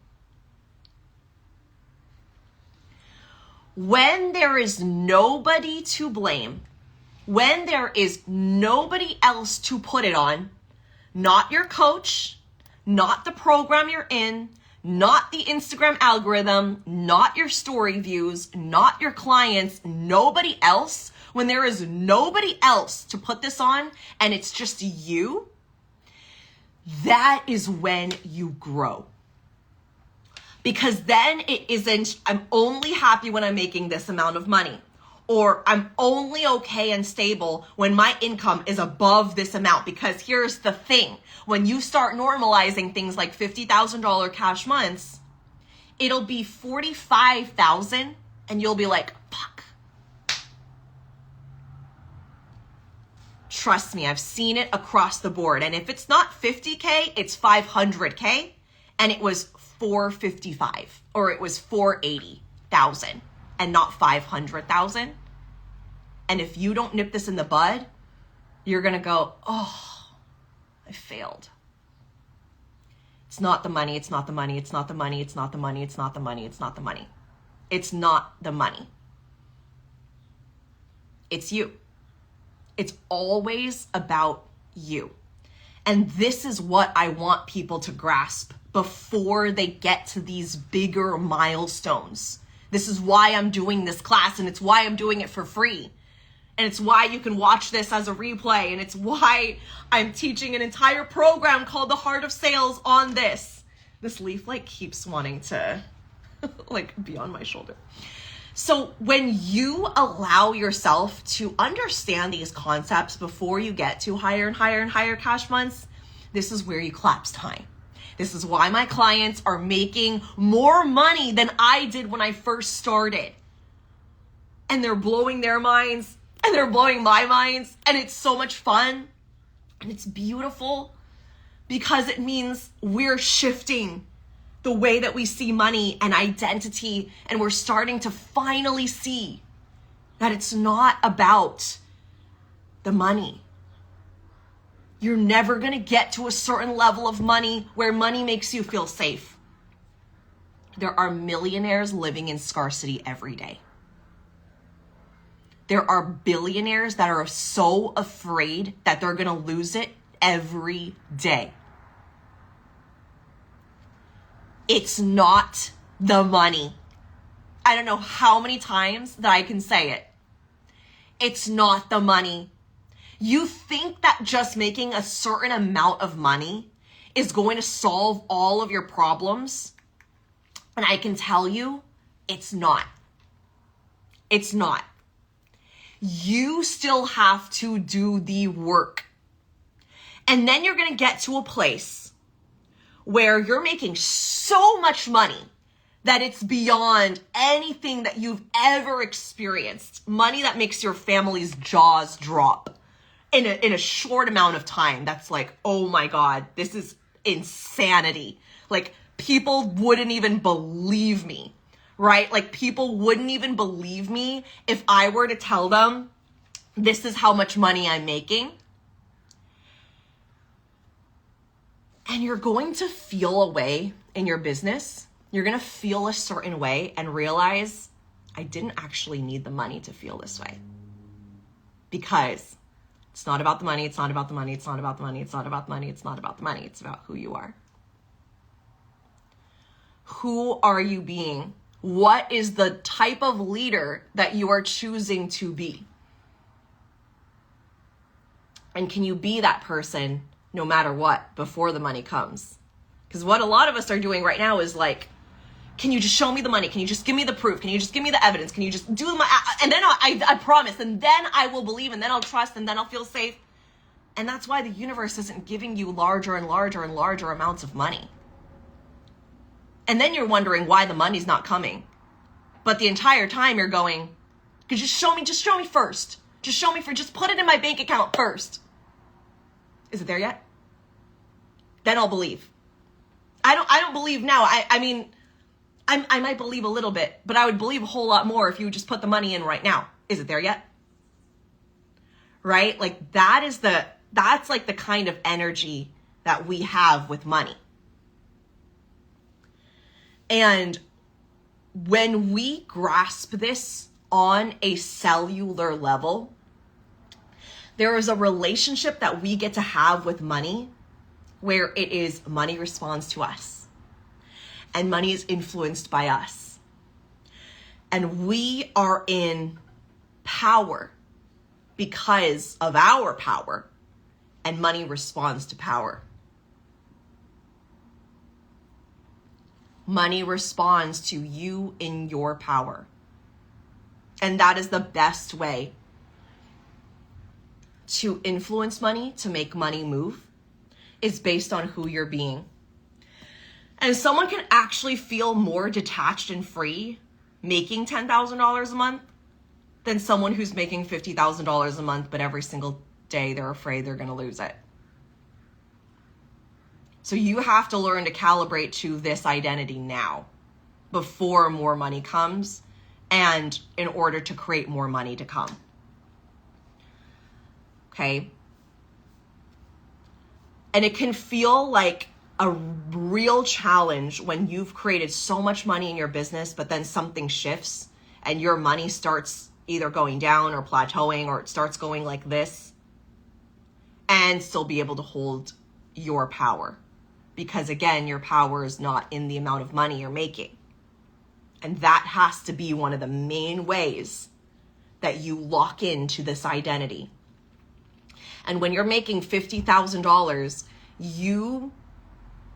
When there is nobody to blame, when there is nobody else to put it on, not your coach, not the program you're in, not the Instagram algorithm, not your story views, not your clients, nobody else, when there is nobody else to put this on and it's just you, that is when you grow. Because then it isn't, I'm only happy when I'm making this amount of money, Or I'm only okay and stable when my income is above this amount. Because here's the thing. When you start normalizing things like $50,000 cash months, it'll be 45,000 and you'll be like, fuck. Trust me, I've seen it across the board. And if it's not 50K, it's 500K. And it was 455 or it was 480,000 and not 500,000. And if you don't nip this in the bud, you're going to go, oh, I failed. It's not the money. It's not the money. It's not the money. It's not the money. It's not the money. It's not the money. It's not the money. It's you. It's always about you. And this is what I want people to grasp before they get to these bigger milestones. This is why I'm doing this class, and it's why I'm doing it for free. And it's why you can watch this as a replay. And it's why I'm teaching an entire program called The Heart of Sales on this. This leaf like keeps wanting to like be on my shoulder. So when you allow yourself to understand these concepts before you get to higher and higher and higher cash months, this is where you collapse time. This is why my clients are making more money than I did when I first started. And they're blowing their minds and they're blowing my minds, and it's so much fun and it's beautiful because it means we're shifting the way that we see money and identity, and we're starting to finally see that it's not about the money. You're never going to get to a certain level of money where money makes you feel safe. There are millionaires living in scarcity every day. There are billionaires that are so afraid that they're going to lose it every day. It's not the money. I don't know how many times that I can say it. It's not the money. You think that just making a certain amount of money is going to solve all of your problems? And I can tell you, it's not. It's not. You still have to do the work. And then you're going to get to a place where you're making so much money that it's beyond anything that you've ever experienced. Money that makes your family's jaws drop in a short amount of time. That's like, oh my God, this is insanity. Like, people wouldn't even believe me, right? Like, people wouldn't even believe me if I were to tell them this is how much money I'm making. And you're going to feel a way in your business. You're going to feel a certain way and realize I didn't actually need the money to feel this way. Because it's not about the money. It's not about the money. It's not about the money. It's not about the money. It's not about the money. It's about who you are. Who are you being? What is the type of leader that you are choosing to be? And can you be that person no matter what before the money comes? Because what a lot of us are doing right now is like, can you just show me the money? Can you just give me the proof? Can you just give me the evidence? Can you just do my, and then I promise, and then I will believe, and then I'll trust, and then I'll feel safe. And that's why the universe isn't giving you larger and larger and larger amounts of money. And then you're wondering why the money's not coming. But the entire time you're going, could you just show me first. Just put it in my bank account first. Is it there yet? Then I'll believe. I don't believe now. I mean, I might believe a little bit, but I would believe a whole lot more if you would just put the money in right now. Is it there yet? Right? Like, that's like the kind of energy that we have with money. And when we grasp this on a cellular level, there is a relationship that we get to have with money where it is money responds to us and money is influenced by us. And we are in power because of our power, and money responds to power. Money responds to you in your power. And that is the best way to influence money, to make money move, is based on who you're being. And someone can actually feel more detached and free making $10,000 a month than someone who's making $50,000 a month, but every single day they're afraid they're going to lose it. So you have to learn to calibrate to this identity now before more money comes, and in order to create more money to come. Okay? And it can feel like a real challenge when you've created so much money in your business, but then something shifts and your money starts either going down or plateauing, or it starts going like this, and still be able to hold your power. Because again, your power is not in the amount of money you're making. And that has to be one of the main ways that you lock into this identity. And when you're making $50,000, you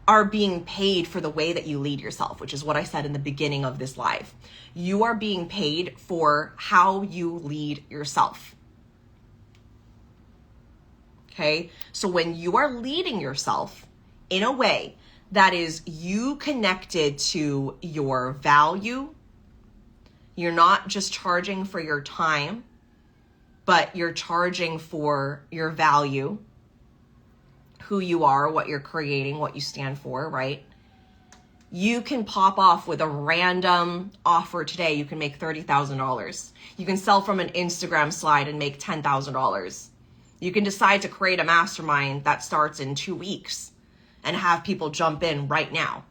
are being paid for the way that you lead yourself, which is what I said in the beginning of this live. You are being paid for how you lead yourself. Okay? So when you are leading yourself in a way that is you connected to your value, you're not just charging for your time, but you're charging for your value, who you are, what you're creating, what you stand for, right? You can pop off with a random offer today. You can make $30,000. You can sell from an Instagram slide and make $10,000. You can decide to create a mastermind that starts in 2 weeks and have people jump in right now,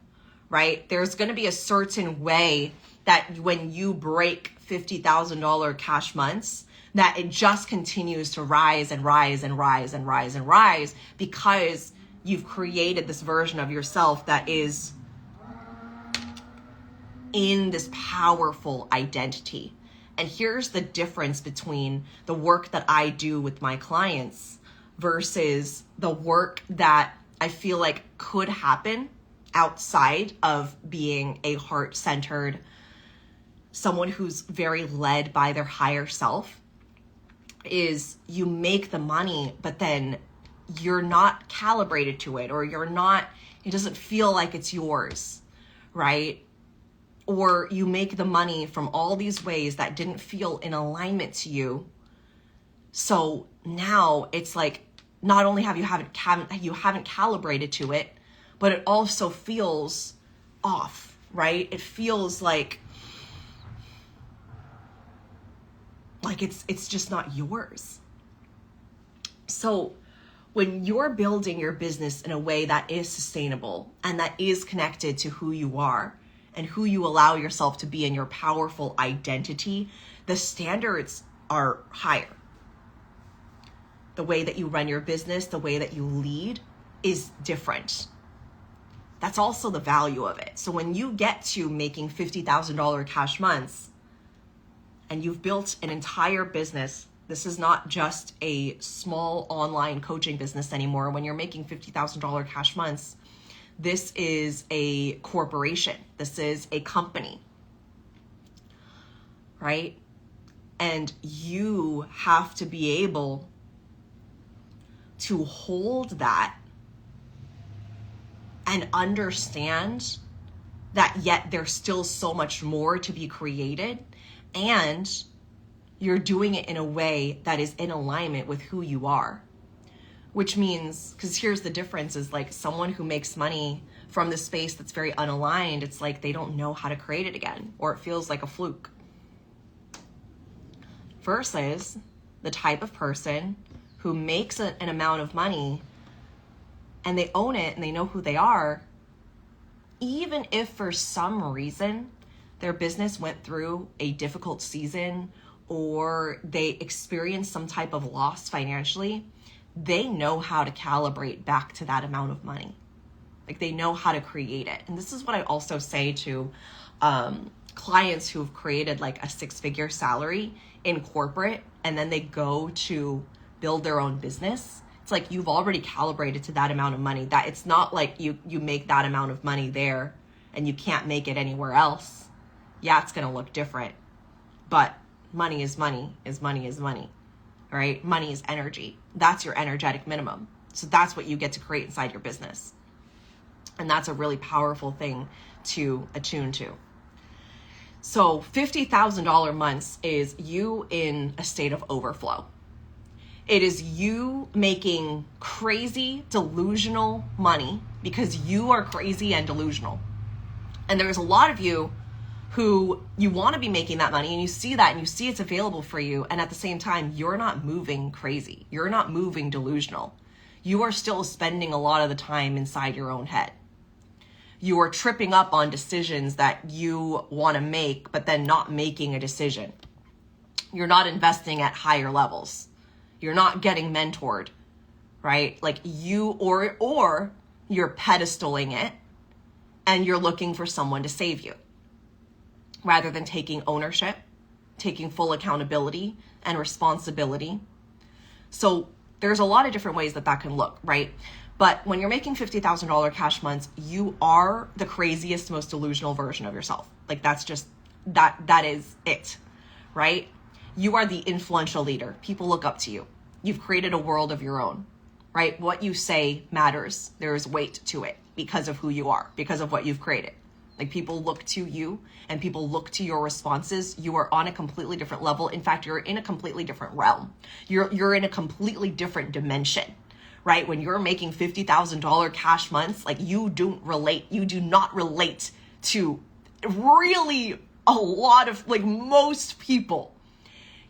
right? There's going to be a certain way that when you break $50,000 cash months, that it just continues to rise and rise and rise and rise and rise, because you've created this version of yourself that is in this powerful identity. And here's the difference between the work that I do with my clients versus the work that I feel like could happen outside of being a heart-centered, someone who's very led by their higher self. Is you make the money, but then you're not calibrated to it, or it doesn't feel like it's yours, right? Or you make the money from all these ways that didn't feel in alignment to you. So now it's like, not only you haven't calibrated to it, but it also feels off, right? It feels like it's just not yours. So when you're building your business in a way that is sustainable and that is connected to who you are and who you allow yourself to be in your powerful identity, the standards are higher. The way that you run your business, the way that you lead is different. That's also the value of it. So when you get to making $50,000 cash months, and you've built an entire business, this is not just a small online coaching business anymore. When you're making $50,000 cash months, this is a corporation. This is a company, right? And you have to be able to hold that and understand that yet there's still so much more to be created. And you're doing it in a way that is in alignment with who you are. Which means, because here's the difference, is like someone who makes money from the space that's very unaligned, it's like they don't know how to create it again, or it feels like a fluke. Versus the type of person who makes an amount of money and they own it and they know who they are, even if for some reason their business went through a difficult season or they experienced some type of loss financially, they know how to calibrate back to that amount of money. Like they know how to create it. And this is what I also say to clients who've created like a 6-figure salary in corporate and then they go to build their own business. It's like you've already calibrated to that amount of money. That it's not like you make that amount of money there and you can't make it anywhere else. Yeah, it's going to look different, but money is money, is money is money, right? Money is energy. That's your energetic minimum. So that's what you get to create inside your business. And that's a really powerful thing to attune to. So $50,000 months is you in a state of overflow. It is you making crazy, delusional money because you are crazy and delusional. And there's a lot of you who you want to be making that money, and you see that and you see it's available for you. And at the same time, you're not moving crazy. You're not moving delusional. You are still spending a lot of the time inside your own head. You are tripping up on decisions that you want to make, but then not making a decision. You're not investing at higher levels. You're not getting mentored, right? Like you, or you're pedestaling it and you're looking for someone to save you rather than taking ownership, taking full accountability and responsibility. So there's a lot of different ways that can look, right? But when you're making $50,000 cash months, you are the craziest, most delusional version of yourself. Like that's just, that is it, right? You are the influential leader. People look up to you. You've created a world of your own, right? What you say matters. There is weight to it because of who you are, because of what you've created. Like people look to you and people look to your responses. You are on a completely different level. In fact, you're in a completely different realm. You're in a completely different dimension, right? When you're making $50,000 cash months, like you do not relate to really a lot of, like most people.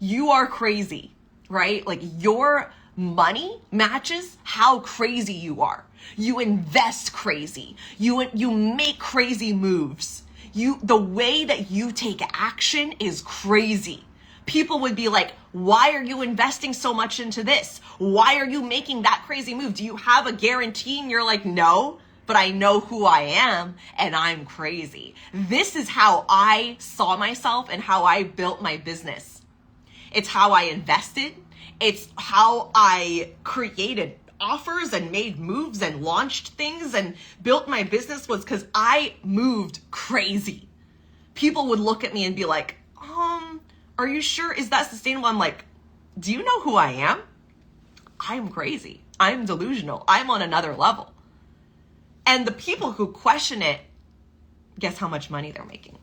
You are crazy, right? Like your money matches how crazy you are. You invest crazy. You make crazy moves. The way that you take action is crazy. People would be like, why are you investing so much into this? Why are you making that crazy move? Do you have a guarantee? And you're like, no, but I know who I am and I'm crazy. This is how I saw myself and how I built my business. It's how I invested. It's how I created offers and made moves and launched things and built my business, was because I moved crazy. People would look at me and be like, are you sure? Is that sustainable? I'm like, do you know who I am? I'm crazy. I'm delusional. I'm on another level. And the people who question it, guess how much money they're making?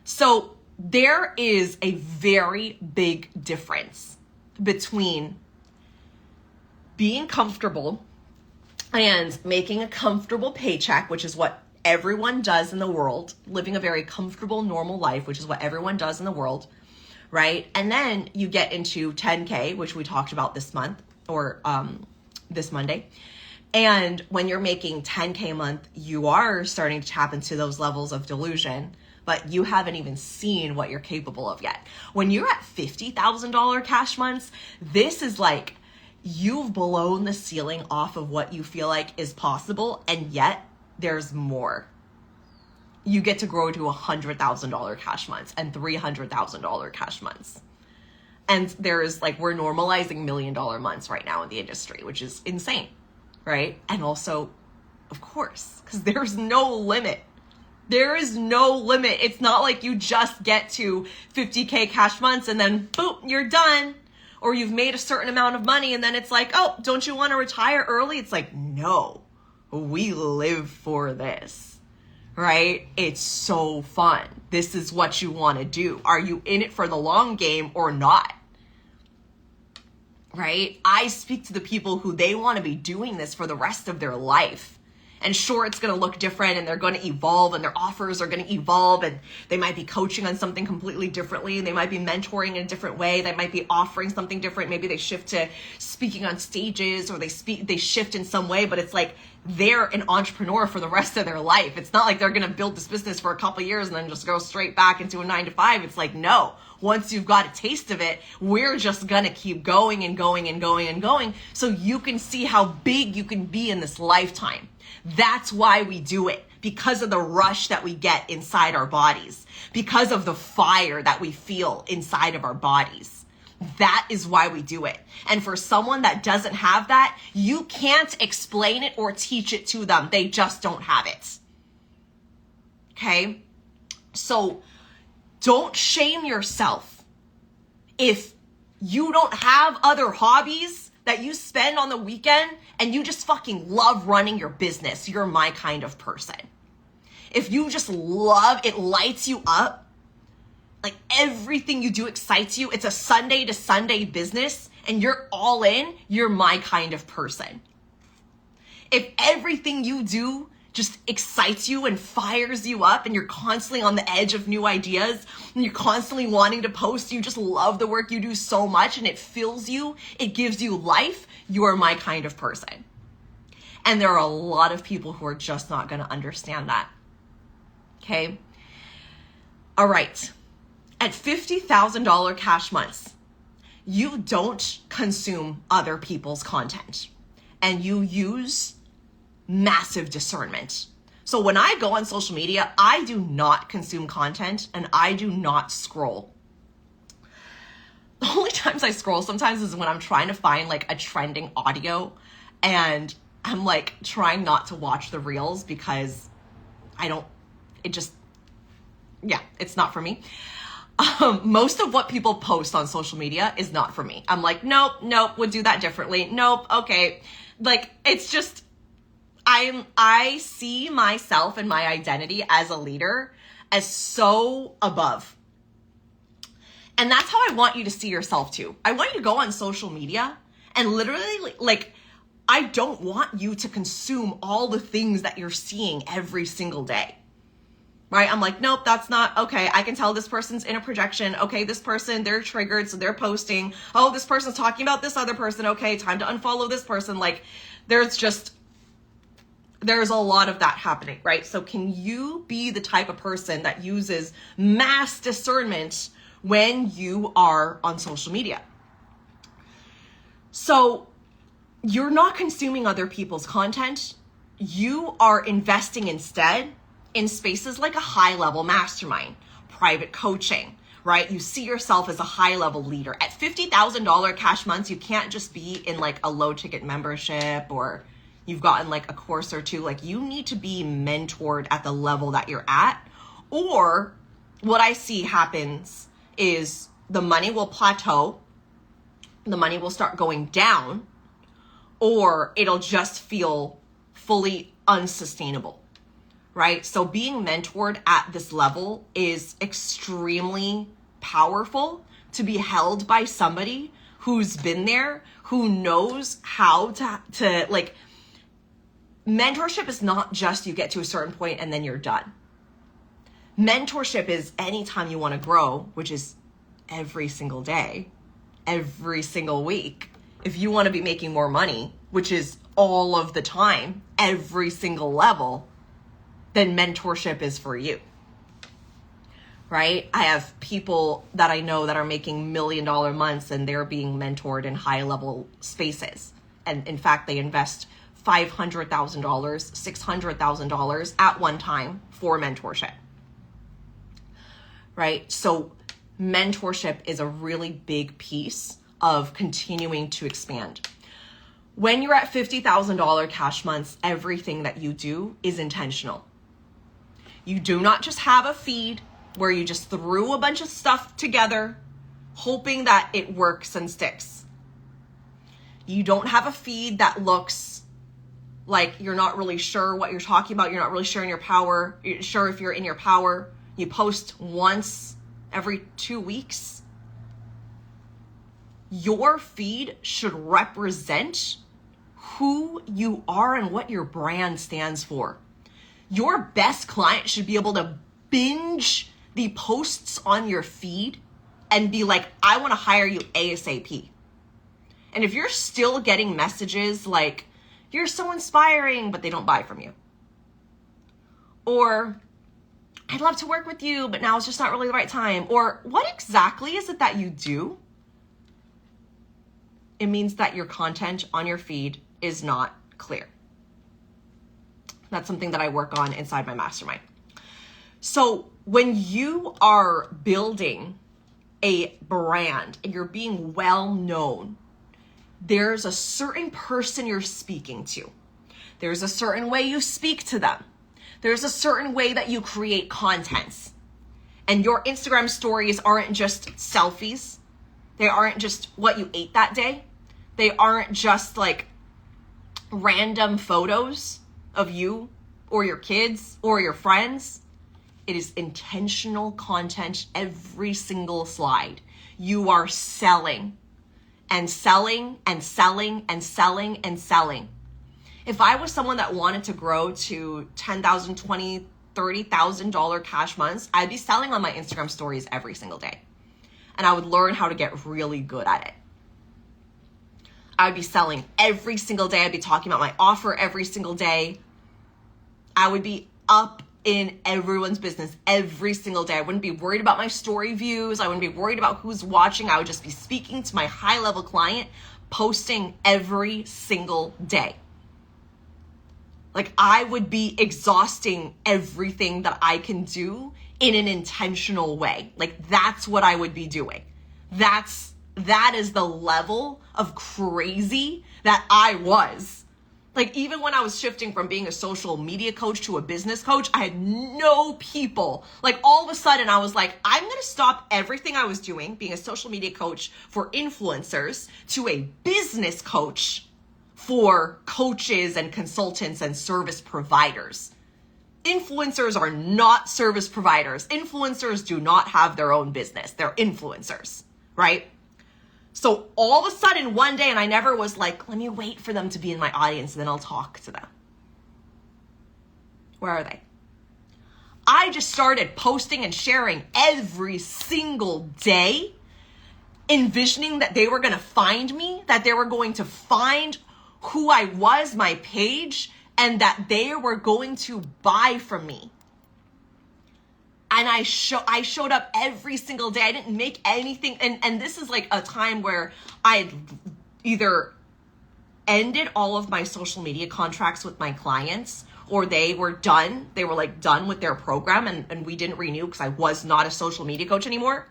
So there is a very big difference between being comfortable and making a comfortable paycheck, which is what everyone does in the world, living a very comfortable, normal life, which is what everyone does in the world, right? And then you get into 10K, which we talked about this month or this Monday. And when you're making 10K a month, you are starting to tap into those levels of delusion, but you haven't even seen what you're capable of yet. When you're at $50,000 cash months, this is like you've blown the ceiling off of what you feel like is possible, and yet there's more. You get to grow to $100,000 cash months and $300,000 cash months. And there's like, we're normalizing $1 million months right now in the industry, which is insane, right? And also, of course, because there's no limit. There is no limit. It's not like you just get to 50K cash months and then boom, you're done. Or you've made a certain amount of money and then it's like, oh, don't you want to retire early? It's like, no, we live for this, right? It's so fun. This is what you want to do. Are you in it for the long game or not? Right? I speak to the people who they want to be doing this for the rest of their life. And sure, it's going to look different and they're going to evolve and their offers are going to evolve and they might be coaching on something completely differently. They might be mentoring in a different way. They might be offering something different. Maybe they shift to speaking on stages or they shift in some way, but it's like they're an entrepreneur for the rest of their life. It's not like they're going to build this business for a couple of years and then just go straight back into a 9-to-5. It's like, no, once you've got a taste of it, we're just going to keep going and going and going and going so you can see how big you can be in this lifetime. That's why we do it, because of the rush that we get inside our bodies, because of the fire that we feel inside of our bodies. That is why we do it. And for someone that doesn't have that, you can't explain it or teach it to them. They just don't have it. Okay? So Don't shame yourself if you don't have other hobbies that you spend on the weekend and you just fucking love running your business. You're my kind of person. If you just love, it lights you up, like everything you do excites you, it's a Sunday to Sunday business and you're all in, you're my kind of person. If everything you do just excites you and fires you up and you're constantly on the edge of new ideas and you're constantly wanting to post, you just love the work you do so much and it fills you, it gives you life, you are my kind of person. And there are a lot of people who are just not going to understand that. Okay? All right. At $50,000 cash months, you don't consume other people's content and you use massive discernment. So when I go on social media, I do not consume content and I do not scroll. The only times I scroll sometimes is when I'm trying to find like a trending audio and I'm like trying not to watch the reels because it's not for me. Most of what people post on social media is not for me. I'm like, nope, would do that differently. Nope, okay. Like, it's just, I see myself and my identity as a leader as so above. And that's how I want you to see yourself too. I want you to go on social media and literally, like, I don't want you to consume all the things that you're seeing every single day. Right? I'm like, nope, that's not okay. I can tell this person's in a projection. Okay, this person, they're triggered, so they're posting. Oh, this person's talking about this other person. Okay, time to unfollow this person. Like, there's a lot of that happening, right? So can you be the type of person that uses mass discernment when you are on social media? So you're not consuming other people's content. You are investing instead in spaces like a high-level mastermind, private coaching, right? You see yourself as a high-level leader. At $50,000 cash months, you can't just be in like a low-ticket membership or you've gotten like a course or two. Like, you need to be mentored at the level that you're at. Or what I see happens is the money will plateau, the money will start going down, or it'll just feel fully unsustainable. Right? So being mentored at this level is extremely powerful to be held by somebody who's been there, who knows how to like, mentorship is not just you get to a certain point and then you're done. Mentorship is anytime you want to grow, which is every single day, every single week. If you want to be making more money, which is all of the time, every single level, then mentorship is for you, right? I have people that I know that are making $1 million months and they're being mentored in high level spaces. And in fact, they invest $500,000, $600,000 at one time for mentorship, right? So mentorship is a really big piece of continuing to expand. When you're at $50,000 cash months, everything that you do is intentional. You do not just have a feed where you just threw a bunch of stuff together, hoping that it works and sticks. You don't have a feed that looks like you're not really sure what you're talking about. You're not really sure if you're in your power. You post once every 2 weeks. Your feed should represent who you are and what your brand stands for. Your best client should be able to binge the posts on your feed and be like, I want to hire you ASAP. And if you're still getting messages like, you're so inspiring, but they don't buy from you, or I'd love to work with you, but now it's just not really the right time, or what exactly is it that you do? It means that your content on your feed is not clear. That's something that I work on inside my mastermind. So when you are building a brand and you're being well known, there's a certain person you're speaking to. There's a certain way you speak to them. There's a certain way that you create contents. And your Instagram stories aren't just selfies. They aren't just what you ate that day. They aren't just like random photos of you or your kids or your friends. It is intentional content every single slide. You are selling and selling and selling and selling and selling. If I was someone that wanted to grow to $10,000, $20,000, $30,000 cash months, I'd be selling on my Instagram stories every single day. And I would learn how to get really good at it. I would be selling every single day. I'd be talking about my offer every single day. I would be up in everyone's business every single day. I wouldn't be worried about my story views. I wouldn't be worried about who's watching. I would just be speaking to my high-level client, posting every single day. Like, I would be exhausting everything that I can do in an intentional way. Like, that's what I would be doing. That is the level of crazy that I was. Like, even when I was shifting from being a social media coach to a business coach, I had no people. Like, all of a sudden I was like, I'm going to stop everything I was doing, being a social media coach for influencers, to a business coach for coaches and consultants and service providers. Influencers are not service providers. Influencers do not have their own business. They're influencers, right? So all of a sudden one day, and I never was like, let me wait for them to be in my audience and then I'll talk to them. Where are they? I just started posting and sharing every single day, envisioning that they were going to find me, that they were going to find who I was, my page, and that they were going to buy from me. And I showed up every single day. I didn't make anything. And this is like a time where I either ended all of my social media contracts with my clients, or they were done. They were like done with their program, and we didn't renew because I was not a social media coach anymore.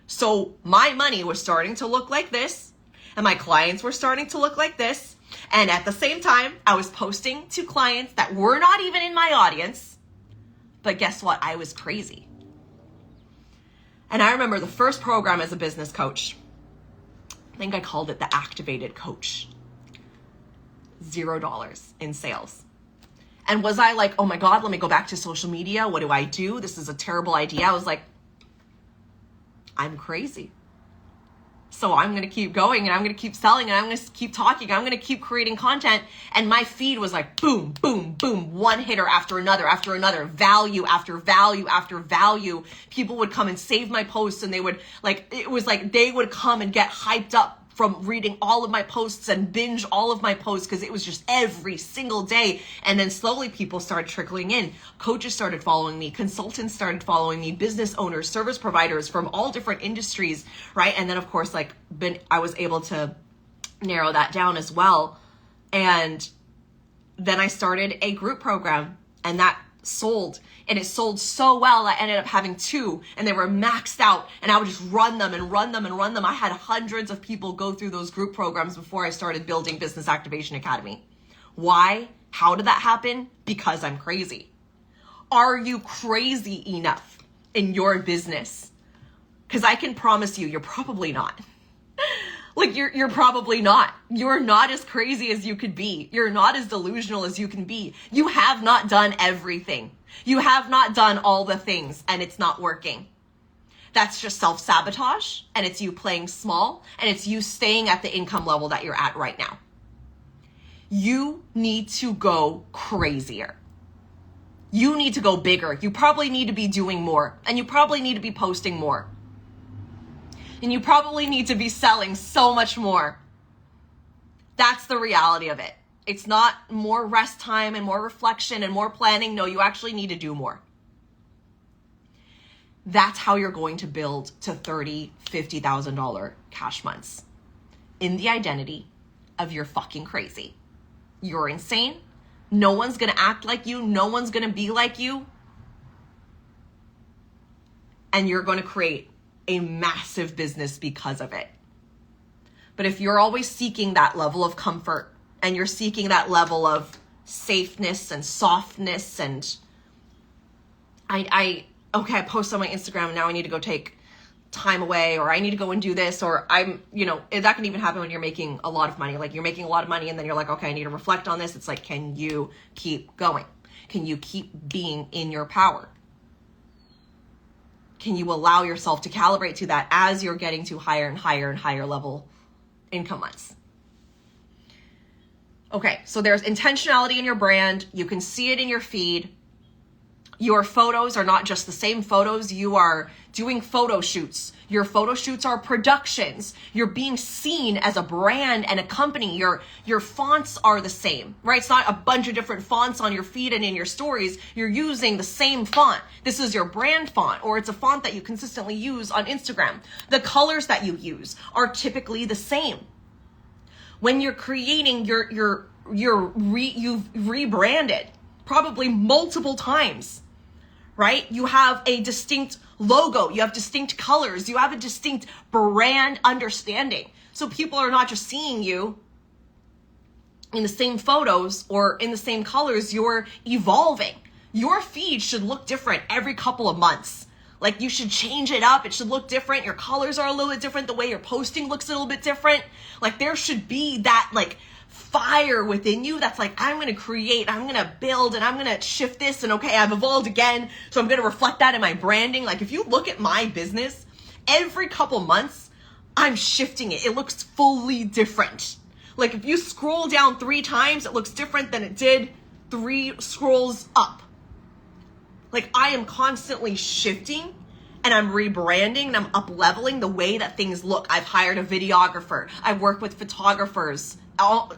So my money was starting to look like this, and my clients were starting to look like this. And at the same time, I was posting to clients that were not even in my audience. But guess what? I was crazy. And I remember the first program as a business coach, I think I called it the Activated Coach. $0 in sales. And was I like, oh my God, let me go back to social media. What do I do? This is a terrible idea. I was like, I'm crazy. So I'm going to keep going, and I'm going to keep selling, and I'm going to keep talking. I'm going to keep creating content. And my feed was like, boom, boom, boom, one hitter after another, value after value after value. People would come and save my posts, and they would it was like they would come and get hyped up from reading all of my posts and binge all of my posts, because it was just every single day. And then slowly people started trickling in. Coaches started following me. Consultants started following me. Business owners, service providers from all different industries, right? And then of course, I was able to narrow that down as well. And then I started a group program, and that sold. And it sold so well, I ended up having 2, and they were maxed out, and I would just run them and run them and run them. I had hundreds of people go through those group programs before I started building Business Activation Academy. Why? How did that happen? Because I'm crazy. Are you crazy enough in your business? Because I can promise you, you're probably not. You're probably not. You're not as crazy as you could be. You're not as delusional as you can be. You have not done everything. You have not done all the things, and it's not working. That's just self-sabotage, and it's you playing small, and it's you staying at the income level that you're at right now. You need to go crazier. You need to go bigger. You probably need to be doing more, and you probably need to be posting more. And you probably need to be selling so much more. That's the reality of it. It's not more rest time and more reflection and more planning. No, you actually need to do more. That's how you're going to build to $30,000, $50,000 cash months. In the identity of you're fucking crazy. You're insane. No one's going to act like you. No one's going to be like you. And you're going to create a massive business because of it. But if you're always seeking that level of comfort, and you're seeking that level of safeness and softness, and I okay, I post on my Instagram and now I need to go take time away, or I need to go and do this, or I'm, that can even happen when you're making a lot of money. Like you're making a lot of money and then you're like, okay, I need to reflect on this. It's like, can you keep going? Can you keep being in your power? Can you allow yourself to calibrate to that as you're getting to higher and higher and higher level income months? Okay, so there's intentionality in your brand. You can see it in your feed. Your photos are not just the same photos. You are doing photo shoots. Your photo shoots are productions. You're being seen as a brand and a company. Your fonts are the same, right? It's not a bunch of different fonts on your feed and in your stories. You're using the same font. This is your brand font, or it's a font that you consistently use on Instagram. The colors that you use are typically the same. When you're creating you've rebranded probably multiple times, right? You have a distinct logo, you have distinct colors, you have a distinct brand understanding. So people are not just seeing you in the same photos or in the same colors, you're evolving. Your feed should look different every couple of months. Like you should change it up. It should look different. Your colors are a little bit different. The way you're posting looks a little bit different. Like there should be that like fire within you that's like, I'm going to create, I'm going to build, and I'm going to shift this. And okay, I've evolved again. So I'm going to reflect that in my branding. Like if you look at my business, every couple months, I'm shifting it. It looks fully different. Like if you scroll down 3 times, it looks different than it did 3 scrolls up. Like I am constantly shifting and I'm rebranding and I'm up leveling the way that things look. I've hired a videographer. I work with photographers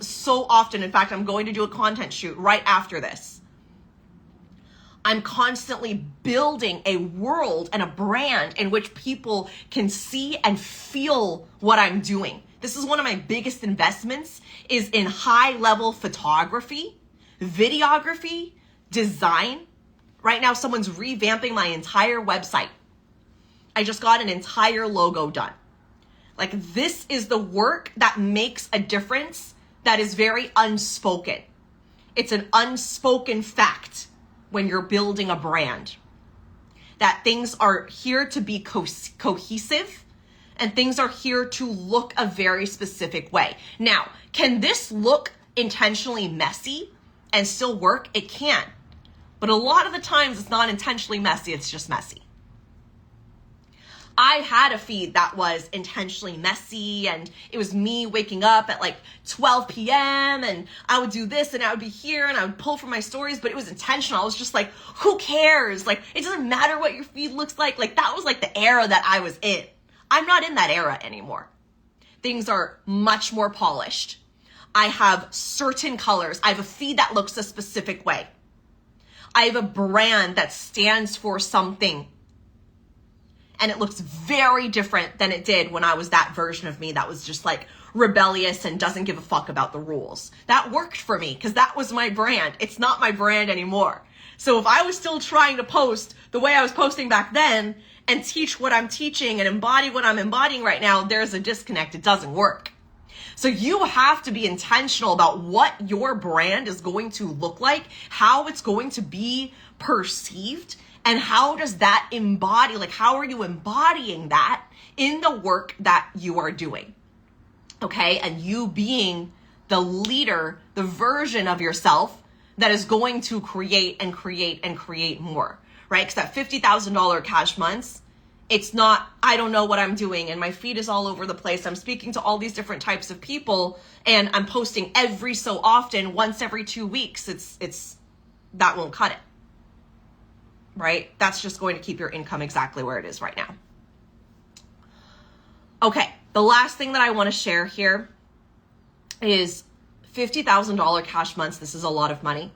so often. In fact, I'm going to do a content shoot right after this. I'm constantly building a world and a brand in which people can see and feel what I'm doing. This is one of my biggest investments, is in high level photography, videography, design. Right now, someone's revamping my entire website. I just got an entire logo done. Like this is the work that makes a difference that is very unspoken. It's an unspoken fact when you're building a brand, that things are here to be cohesive and things are here to look a very specific way. Now, can this look intentionally messy and still work? It can. But a lot of the times it's not intentionally messy, it's just messy. I had a feed that was intentionally messy, and it was me waking up at like 12 p.m. and I would do this and I would be here and I would pull from my stories, but it was intentional. I was just like, who cares? Like, it doesn't matter what your feed looks like. Like that was like the era that I was in. I'm not in that era anymore. Things are much more polished. I have certain colors. I have a feed that looks a specific way. I have a brand that stands for something. And it looks very different than it did when I was that version of me that was just like rebellious and doesn't give a fuck about the rules. That worked for me because that was my brand. It's not my brand anymore. So if I was still trying to post the way I was posting back then and teach what I'm teaching and embody what I'm embodying right now, there's a disconnect. It doesn't work. So you have to be intentional about what your brand is going to look like, how it's going to be perceived, and how does that embody, like how are you embodying that in the work that you are doing? Okay, and you being the leader, the version of yourself that is going to create and create and create more, right? Because that $50,000 cash months, it's not, I don't know what I'm doing and my feed is all over the place. I'm speaking to all these different types of people and I'm posting every so often, once every 2 weeks. It's that won't cut it, right? That's just going to keep your income exactly where it is right now. Okay, the last thing that I want to share here is $50,000 cash months. This is a lot of money.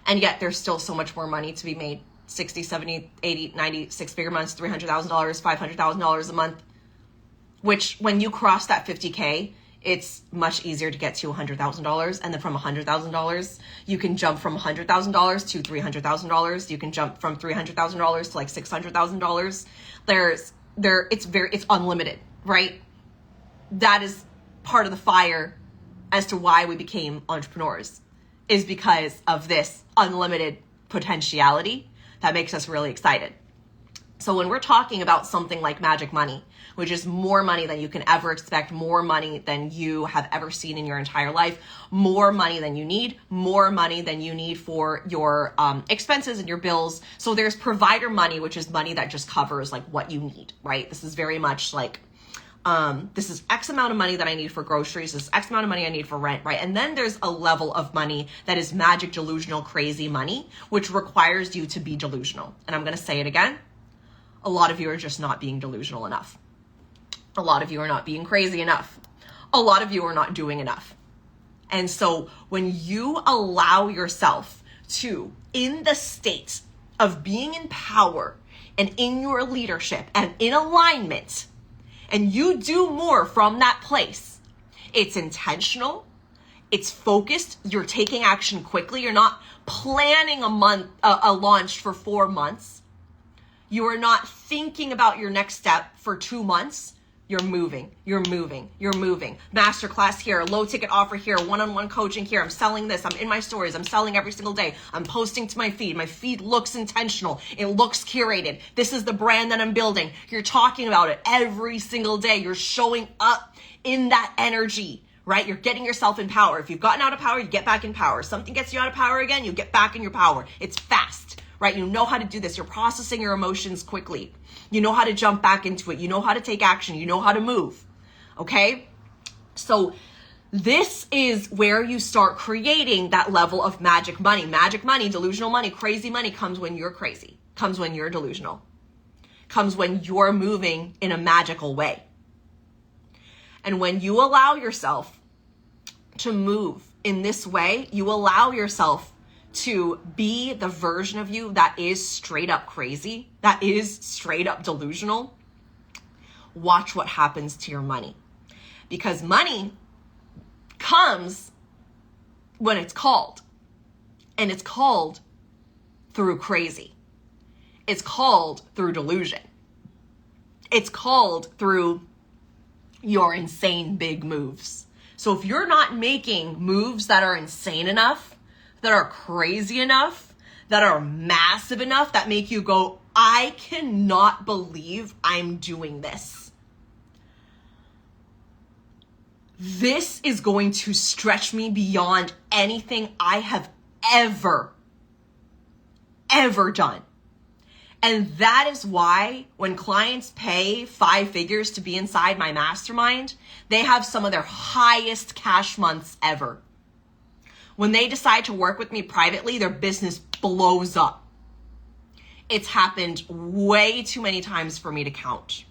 And yet there's still so much more money to be made. 60, 70, 80, 90, 6-figure months, $300,000, $500,000 a month, which when you cross that 50K, it's much easier to get to $100,000. And then from $100,000, you can jump from $100,000 to $300,000. You can jump from $300,000 to like $600,000. It's unlimited, right? That is part of the fire as to why we became entrepreneurs, is because of this unlimited potentiality that makes us really excited. So when we're talking about something like magic money, which is more money than you can ever expect, more money than you have ever seen in your entire life, more money than you need, more money than you need for your expenses and your bills. So there's provider money, which is money that just covers like what you need, right? This is very much like, this is X amount of money that I need for groceries. This is X amount of money I need for rent, right? And then there's a level of money that is magic, delusional, crazy money, which requires you to be delusional. And I'm going to say it again. A lot of you are just not being delusional enough. A lot of you are not being crazy enough. A lot of you are not doing enough. And so when you allow yourself to, in the state of being in power and in your leadership and in alignment, and you do more from that place, it's intentional, it's focused, you're taking action quickly, you're not planning a launch for 4 months. You are not thinking about your next step for 2 months. You're moving, you're moving, you're moving. Masterclass here, low ticket offer here, one-on-one coaching here. I'm selling this. I'm in my stories. I'm selling every single day. I'm posting to my feed. My feed looks intentional. It looks curated. This is the brand that I'm building. You're talking about it every single day. You're showing up in that energy, right? You're getting yourself in power. If you've gotten out of power, you get back in power. Something gets you out of power again, you get back in your power. It's fast, right? You know how to do this. You're processing your emotions quickly. You know how to jump back into it. You know how to take action. You know how to move. Okay? So this is where you start creating that level of magic money. Magic money, delusional money, crazy money comes when you're crazy, comes when you're delusional, comes when you're moving in a magical way. And when you allow yourself to move in this way, you allow yourself to be the version of you that is straight up crazy, that is straight up delusional. Watch what happens to your money. Because money comes when it's called. And it's called through crazy. It's called through delusion. It's called through your insane big moves. So if you're not making moves that are insane enough, that are crazy enough, that are massive enough, that make you go, I cannot believe I'm doing this. This is going to stretch me beyond anything I have ever done. And that is why when clients pay 5 figures to be inside my mastermind, they have some of their highest cash months ever. When they decide to work with me privately, their business blows up. It's happened way too many times for me to count.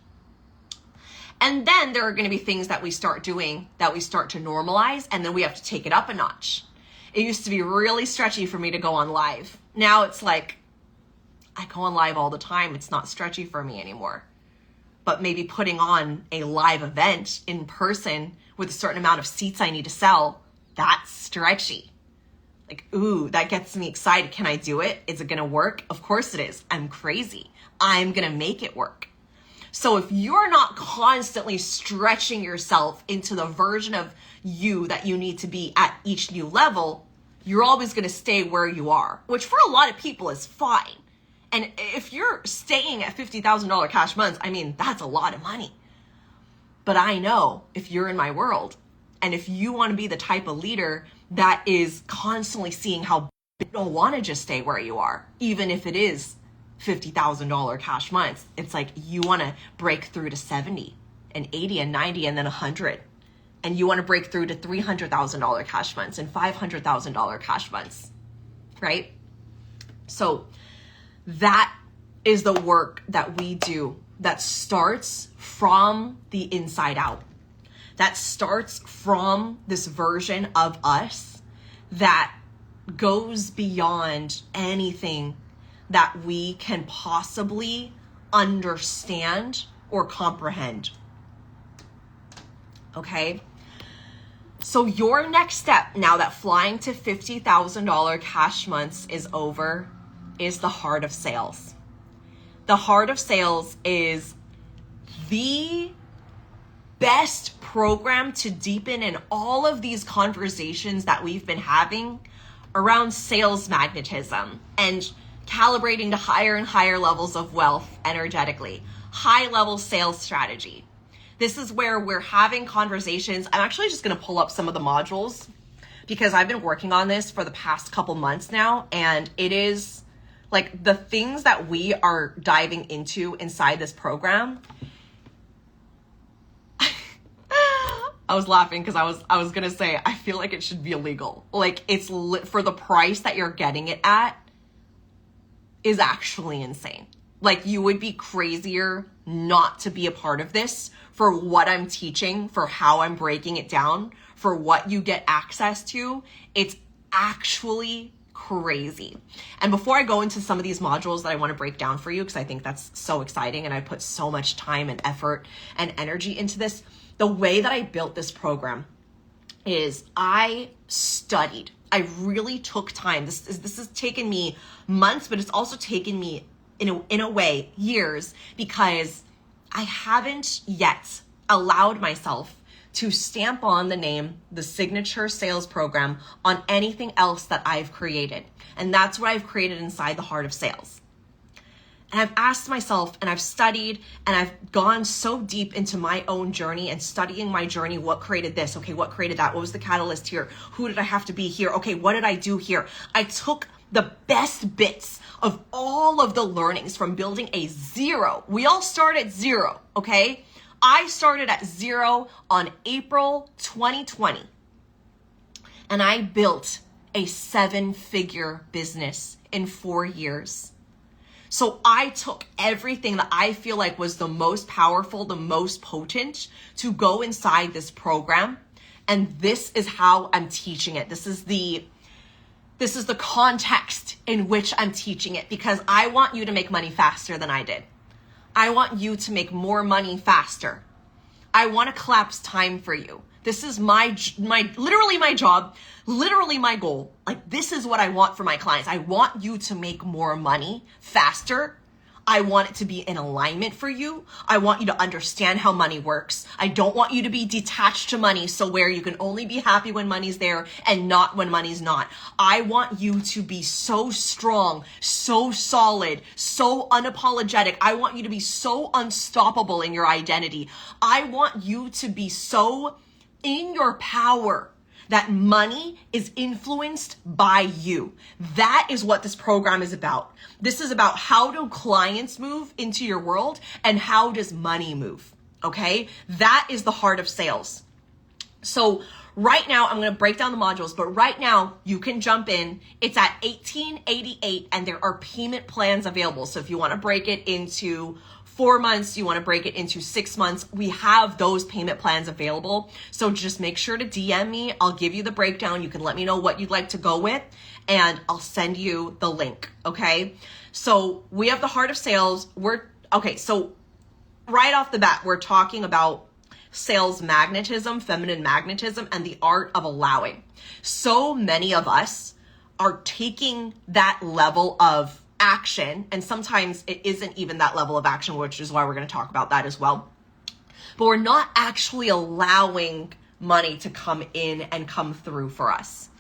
And then there are going to be things that we start doing that we start to normalize, and then we have to take it up a notch. It used to be really stretchy for me to go on live. Now it's like, I go on live all the time. It's not stretchy for me anymore. But maybe putting on a live event in person with a certain amount of seats I need to sell, that's stretchy. Like, ooh, that gets me excited. Can I do it? Is it going to work? Of course it is. I'm crazy. I'm going to make it work. So if you're not constantly stretching yourself into the version of you that you need to be at each new level, you're always going to stay where you are, which for a lot of people is fine. And if you're staying at $50,000 cash months, I mean, that's a lot of money. But I know if you're in my world, and if you want to be the type of leader that is constantly seeing how you don't want to just stay where you are, even if it is $50,000 cash months, it's like you want to break through to 70 and 80 and 90 and then 100. And you want to break through to $300,000 cash months and $500,000 cash months, right? So that is the work that we do that starts from the inside out. That starts from this version of us that goes beyond anything that we can possibly understand or comprehend. Okay? So your next step, now that flying to $50,000 cash months is over, is the heart of sales. The heart of sales is the best program to deepen in all of these conversations that we've been having around sales magnetism. And calibrating to higher and higher levels of wealth energetically, high level sales strategy. This is where we're having conversations. I'm actually just going to pull up some of the modules because I've been working on this for the past couple months now. And it is like the things that we are diving into inside this program. I was laughing because I was going to say, I feel like it should be illegal. Like it's for the price that you're getting it at is actually insane. Like you would be crazier not to be a part of this for what I'm teaching, for how I'm breaking it down, for what you get access to. It's actually crazy. And before I go into some of these modules that I want to break down for you, because I think that's so exciting and I put so much time and effort and energy into this, the way that I built this program is I studied. I really took time. This has taken me months, but it's also taken me in a way years, because I haven't yet allowed myself to stamp on the name, the signature sales program, on anything else that I've created. And that's what I've created inside the Heart of Sales. And I've asked myself, and I've studied, and I've gone so deep into my own journey and studying my journey. What created this? Okay, what created that? What was the catalyst here? Who did I have to be here? Okay, what did I do here? I took the best bits of all of the learnings from building a zero. We all start at zero, okay? I started at zero on April 2020, and I built a 7-figure business in 4 years. So I took everything that I feel like was the most powerful, the most potent, to go inside this program. And this is how I'm teaching it. This is the context in which I'm teaching it, because I want you to make money faster than I did. I want you to make more money faster. I want to collapse time for you. This is my literally my job, literally my goal. Like, this is what I want for my clients. I want you to make more money faster. I want it to be in alignment for you. I want you to understand how money works. I don't want you to be detached to money, so where you can only be happy when money's there and not when money's not. I want you to be so strong, so solid, so unapologetic. I want you to be so unstoppable in your identity. I want you to be so in your power that money is influenced by you. That is what this program is about. This is about how do clients move into your world and how does money move, okay? That is the heart of sales. So right now, I'm gonna break down the modules, but right now you can jump in. It's at $1888 and there are payment plans available. So if you wanna break it into 4 months, you want to break it into 6 months, we have those payment plans available. So just make sure to DM me. I'll give you the breakdown. You can let me know what you'd like to go with, and I'll send you the link, okay? So we have the Heart of Sales. So right off the bat, we're talking about sales magnetism, feminine magnetism, and the art of allowing. So many of us are taking that level of action, and sometimes it isn't even that level of action, which is why we're going to talk about that as well. But we're not actually allowing money to come in and come through for us,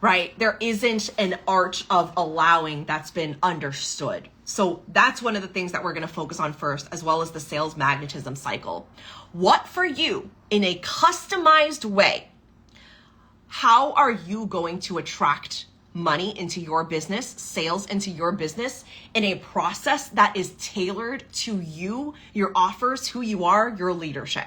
right? There isn't an art of allowing that's been understood. So that's one of the things that we're going to focus on first, as well as the sales magnetism cycle. What for you, in a customized way, how are you going to attract money into your business, sales into your business, in a process that is tailored to you, your offers, who you are, your leadership?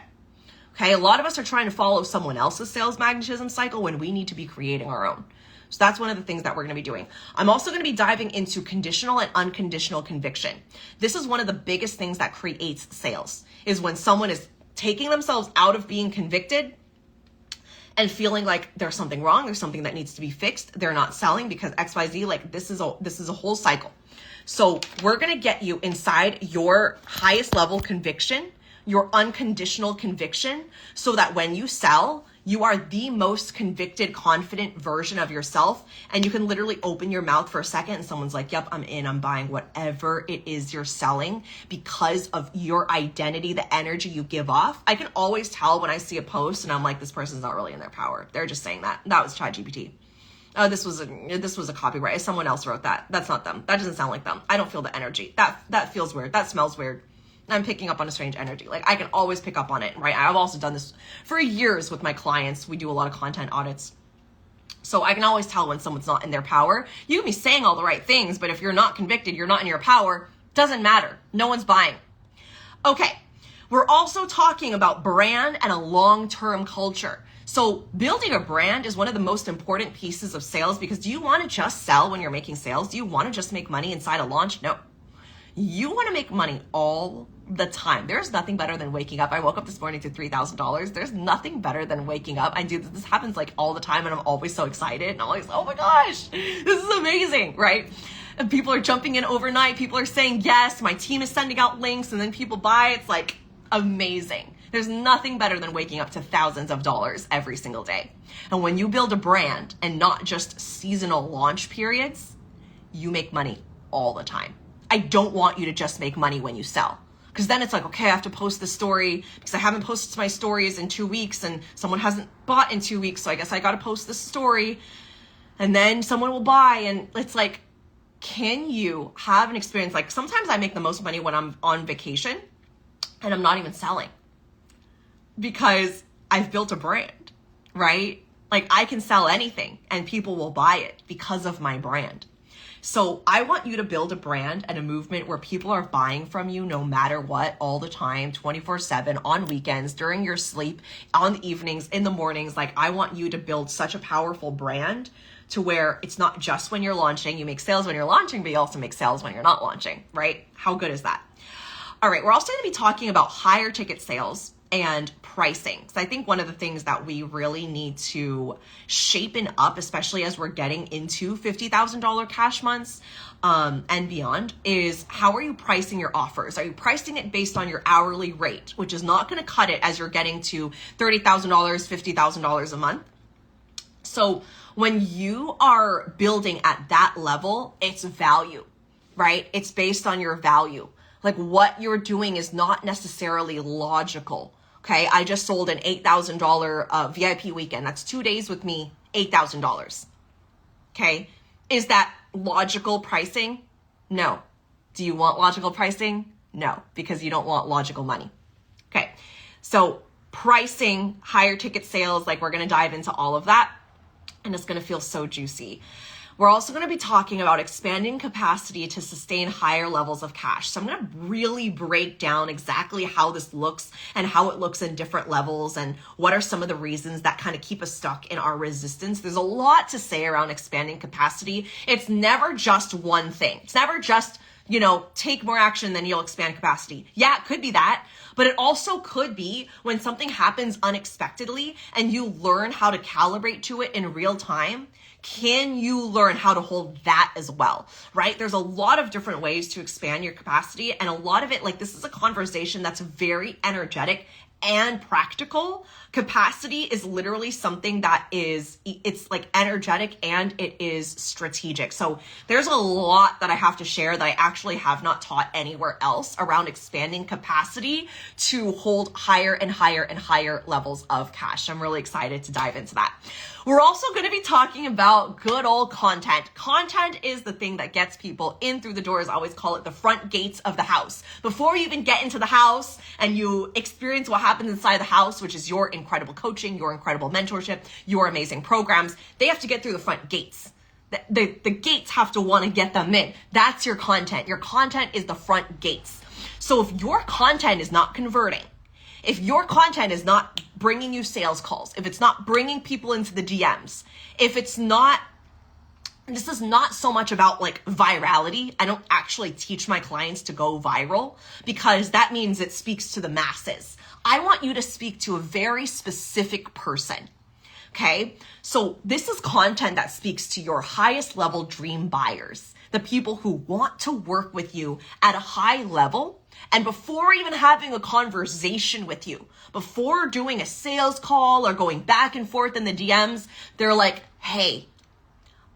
Okay, a lot of us are trying to follow someone else's sales magnetism cycle when we need to be creating our own. So that's one of the things that we're going to be doing. I'm also going to be diving into conditional and unconditional conviction. This is one of the biggest things that creates sales, is when someone is taking themselves out of being convicted and feeling like there's something wrong, there's something that needs to be fixed, they're not selling because XYZ. Like, this is a whole cycle. So we're gonna get you inside your highest level conviction, your unconditional conviction, so that when you sell, you are the most convicted, confident version of yourself. And you can literally open your mouth for a second and someone's like, yep, I'm in, I'm buying whatever it is you're selling, because of your identity, the energy you give off. I can always tell when I see a post and I'm like, this person's not really in their power. They're just saying that. That was ChatGPT. Oh, this was a copyright. Someone else wrote that. That's not them. That doesn't sound like them. I don't feel the energy. That feels weird. That smells weird. I'm picking up on a strange energy. Like, I can always pick up on it, right? I've also done this for years with my clients. We do a lot of content audits. So I can always tell when someone's not in their power. You can be saying all the right things, but if you're not convicted, you're not in your power, doesn't matter. No one's buying. Okay. We're also talking about brand and a long-term culture. So building a brand is one of the most important pieces of sales, because do you want to just sell when you're making sales? Do you want to just make money inside a launch? No. You want to make money all the time. There's nothing better than waking up. I woke up this morning to $3,000. There's nothing better than waking up. I do this happens like all the time, and I'm always so excited, and I'm always, oh my gosh, this is amazing, right? And people are jumping in overnight. People are saying yes. My team is sending out links, and then people buy. It's like amazing. There's nothing better than waking up to thousands of dollars every single day. And when you build a brand and not just seasonal launch periods, you make money all the time. I don't want you to just make money when you sell, because then it's like, okay, I have to post the story because I haven't posted my stories in 2 weeks and someone hasn't bought in 2 weeks. So I guess I got to post this story and then someone will buy. And it's like, can you have an experience? Like, sometimes I make the most money when I'm on vacation and I'm not even selling, because I've built a brand, right? Like, I can sell anything and people will buy it because of my brand. So I want you to build a brand and a movement where people are buying from you no matter what, all the time, 24/7, on weekends, during your sleep, on the evenings, in the mornings. Like, I want you to build such a powerful brand to where it's not just when you're launching. You make sales when you're launching, but you also make sales when you're not launching, right? How good is that? All right, we're also going to be talking about higher ticket sales and pricing. So I think one of the things that we really need to shapen up, especially as we're getting into $50,000 cash months and beyond, is how are you pricing your offers? Are you pricing it based on your hourly rate, which is not going to cut it as you're getting to $30,000, $50,000 a month? So when you are building at that level, it's value, right? It's based on your value. Like, what you're doing is not necessarily logical. Okay, I just sold an $8,000 VIP weekend. That's 2 days with me, $8,000. Okay, is that logical pricing? No. Do you want logical pricing? No, because you don't want logical money. Okay, so pricing, higher ticket sales, like, we're going to dive into all of that, and it's going to feel so juicy. We're also going to be talking about expanding capacity to sustain higher levels of cash. So I'm going to really break down exactly how this looks and how it looks in different levels, and what are some of the reasons that kind of keep us stuck in our resistance. There's a lot to say around expanding capacity. It's never just one thing. It's never just, take more action, then you'll expand capacity. Yeah, it could be that. But it also could be when something happens unexpectedly and you learn how to calibrate to it in real time. Can you learn how to hold that as well, right? There's a lot of different ways to expand your capacity, and a lot of it, like, this is a conversation that's very energetic and practical. Capacity is literally something that it's like energetic and it is strategic. So there's a lot that I have to share that I actually have not taught anywhere else around expanding capacity to hold higher and higher and higher levels of cash. I'm really excited to dive into that. We're also going to be talking about good old content. Content is the thing that gets people in through the doors. I always call it the front gates of the house. Before you even get into the house and you experience what happens inside the house, which is your incredible coaching, your incredible mentorship, your amazing programs, they have to get through the front gates. The gates have to want to get them in. That's your content. Your content is the front gates. So if your content is not converting, if your content is not bringing you sales calls, if it's not bringing people into the DMs, if it's not, this is not so much about like virality. I don't actually teach my clients to go viral, because that means it speaks to the masses. I want you to speak to a very specific person. Okay. So this is content that speaks to your highest level dream buyers, the people who want to work with you at a high level. And before even having a conversation with you, before doing a sales call or going back and forth in the DMs, they're like, hey,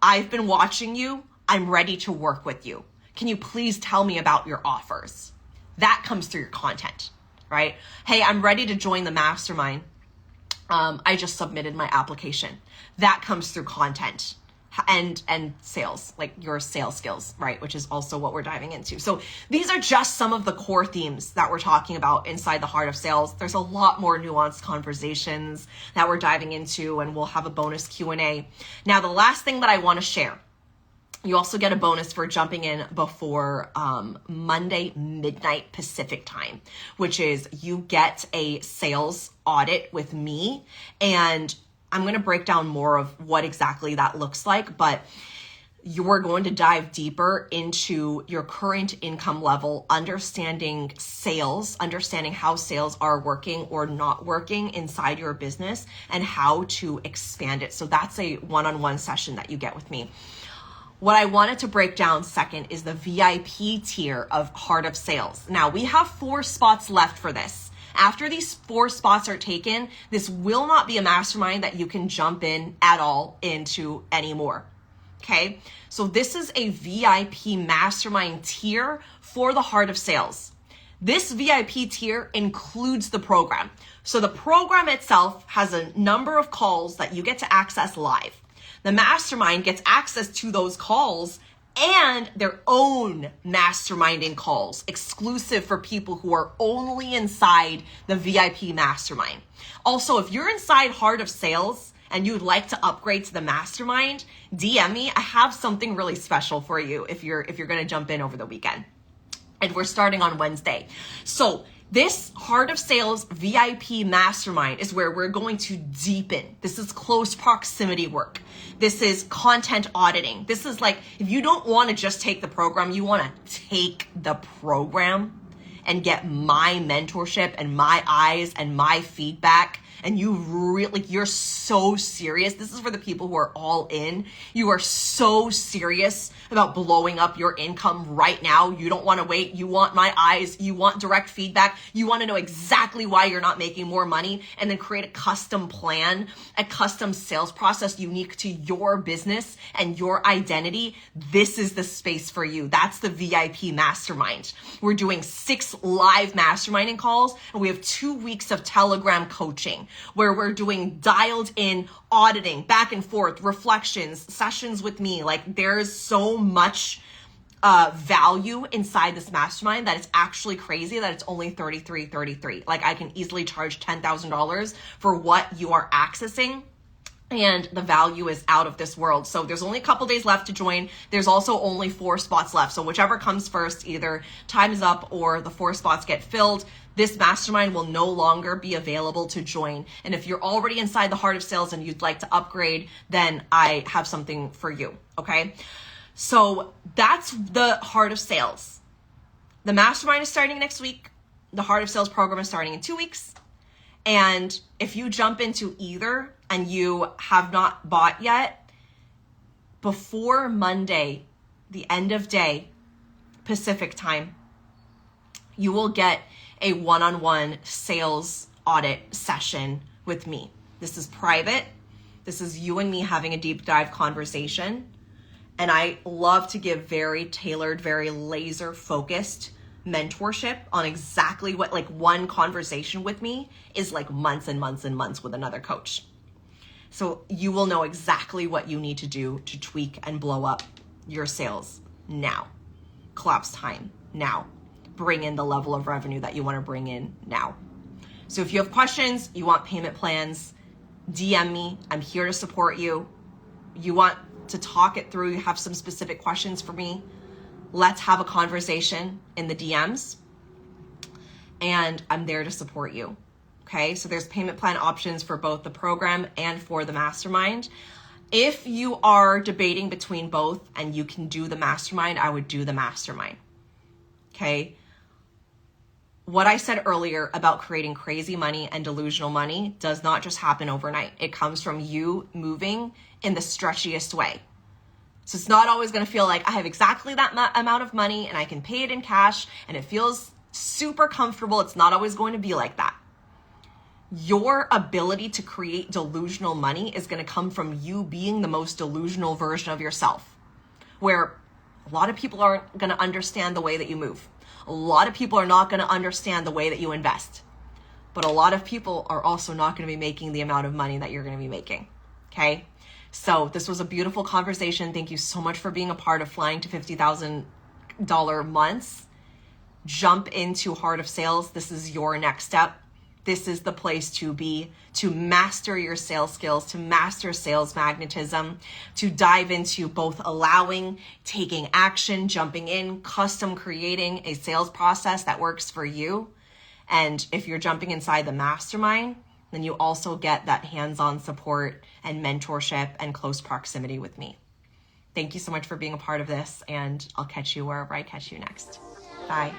I've been watching you. I'm ready to work with you. Can you please tell me about your offers? That comes through your content, right? Hey, I'm ready to join the mastermind. I just submitted my application. That comes through content. and sales, like your sales skills, right? Which is also what we're diving into. So these are just some of the core themes that we're talking about inside the Heart of Sales. There's a lot more nuanced conversations that we're diving into, and we'll have a bonus Q&A. Now, the last thing that I want to share, you also get a bonus for jumping in before Monday midnight Pacific time, which is you get a sales audit with me, and I'm going to break down more of what exactly that looks like, but you're going to dive deeper into your current income level, understanding sales, understanding how sales are working or not working inside your business, and how to expand it. So that's a one-on-one session that you get with me. What I wanted to break down second is the VIP tier of Heart of Sales. Now, we have 4 spots left for this. After these 4 spots are taken, this will not be a mastermind that you can jump in at all into anymore. Okay? So this is a VIP mastermind tier for the Heart of Sales. This VIP tier includes the program. So the program itself has a number of calls that you get to access live. The mastermind gets access to those calls and their own masterminding calls, exclusive for people who are only inside the VIP mastermind. Also, if you're inside Heart of Sales and you'd like to upgrade to the mastermind, DM me. I have something really special for you if you're going to jump in over the weekend. And we're starting on Wednesday. So this Heart of Sales VIP mastermind is where we're going to deepen. This is close proximity work. This is content auditing. This is like, if you don't want to just take the program, you want to take the program and get my mentorship and my eyes and my feedback, and you're so serious. This is for the people who are all in. You are so serious about blowing up your income right now. You don't want to wait. You want my eyes. You want direct feedback. You want to know exactly why you're not making more money, and then create a custom plan, a custom sales process unique to your business and your identity. This is the space for you. That's the VIP mastermind. We're doing 6 live masterminding calls, and we have 2 weeks of Telegram coaching, where we're doing dialed in auditing, back and forth, reflections, sessions with me. Like, there's so much value inside this mastermind that it's actually crazy that it's only $33.33. Like, I can easily charge $10,000 for what you are accessing. And the value is out of this world. So there's only a couple days left to join. There's also only 4 spots left. So whichever comes first, either time is up or the 4 spots get filled. This mastermind will no longer be available to join. And if you're already inside the Heart of Sales and you'd like to upgrade, then I have something for you. Okay. So that's the Heart of Sales. The mastermind is starting next week. The Heart of Sales program is starting in 2 weeks. And if you jump into either and you have not bought yet, before Monday, the end of day, Pacific time, you will get a one-on-one sales audit session with me. This is private. This is you and me having a deep dive conversation. And I love to give very tailored, very laser focused mentorship on exactly what, like, one conversation with me is like months and months and months with another coach. So you will know exactly what you need to do to tweak and blow up your sales now. Collapse time now. Bring in the level of revenue that you want to bring in now. So if you have questions, you want payment plans, DM me. I'm here to support you. You want to talk it through, you have some specific questions for me, let's have a conversation in the DMs, and I'm there to support you. Okay, so there's payment plan options for both the program and for the mastermind. If you are debating between both and you can do the mastermind, I would do the mastermind. Okay, what I said earlier about creating crazy money and delusional money does not just happen overnight. It comes from you moving in the stretchiest way. So it's not always going to feel like I have exactly that amount of money and I can pay it in cash and it feels super comfortable. It's not always going to be like that. Your ability to create delusional money is going to come from you being the most delusional version of yourself, where a lot of people aren't going to understand the way that you move. A lot of people are not going to understand the way that you invest. But a lot of people are also not going to be making the amount of money that you're going to be making. Okay? So this was a beautiful conversation. Thank you so much for being a part of Flying to $50,000 months. Jump into Heart of Sales. This is your next step. This is the place to be, to master your sales skills, to master sales magnetism, to dive into both allowing, taking action, jumping in, custom creating a sales process that works for you. And if you're jumping inside the mastermind, then you also get that hands-on support and mentorship and close proximity with me. Thank you so much for being a part of this, and I'll catch you wherever I catch you next. Bye.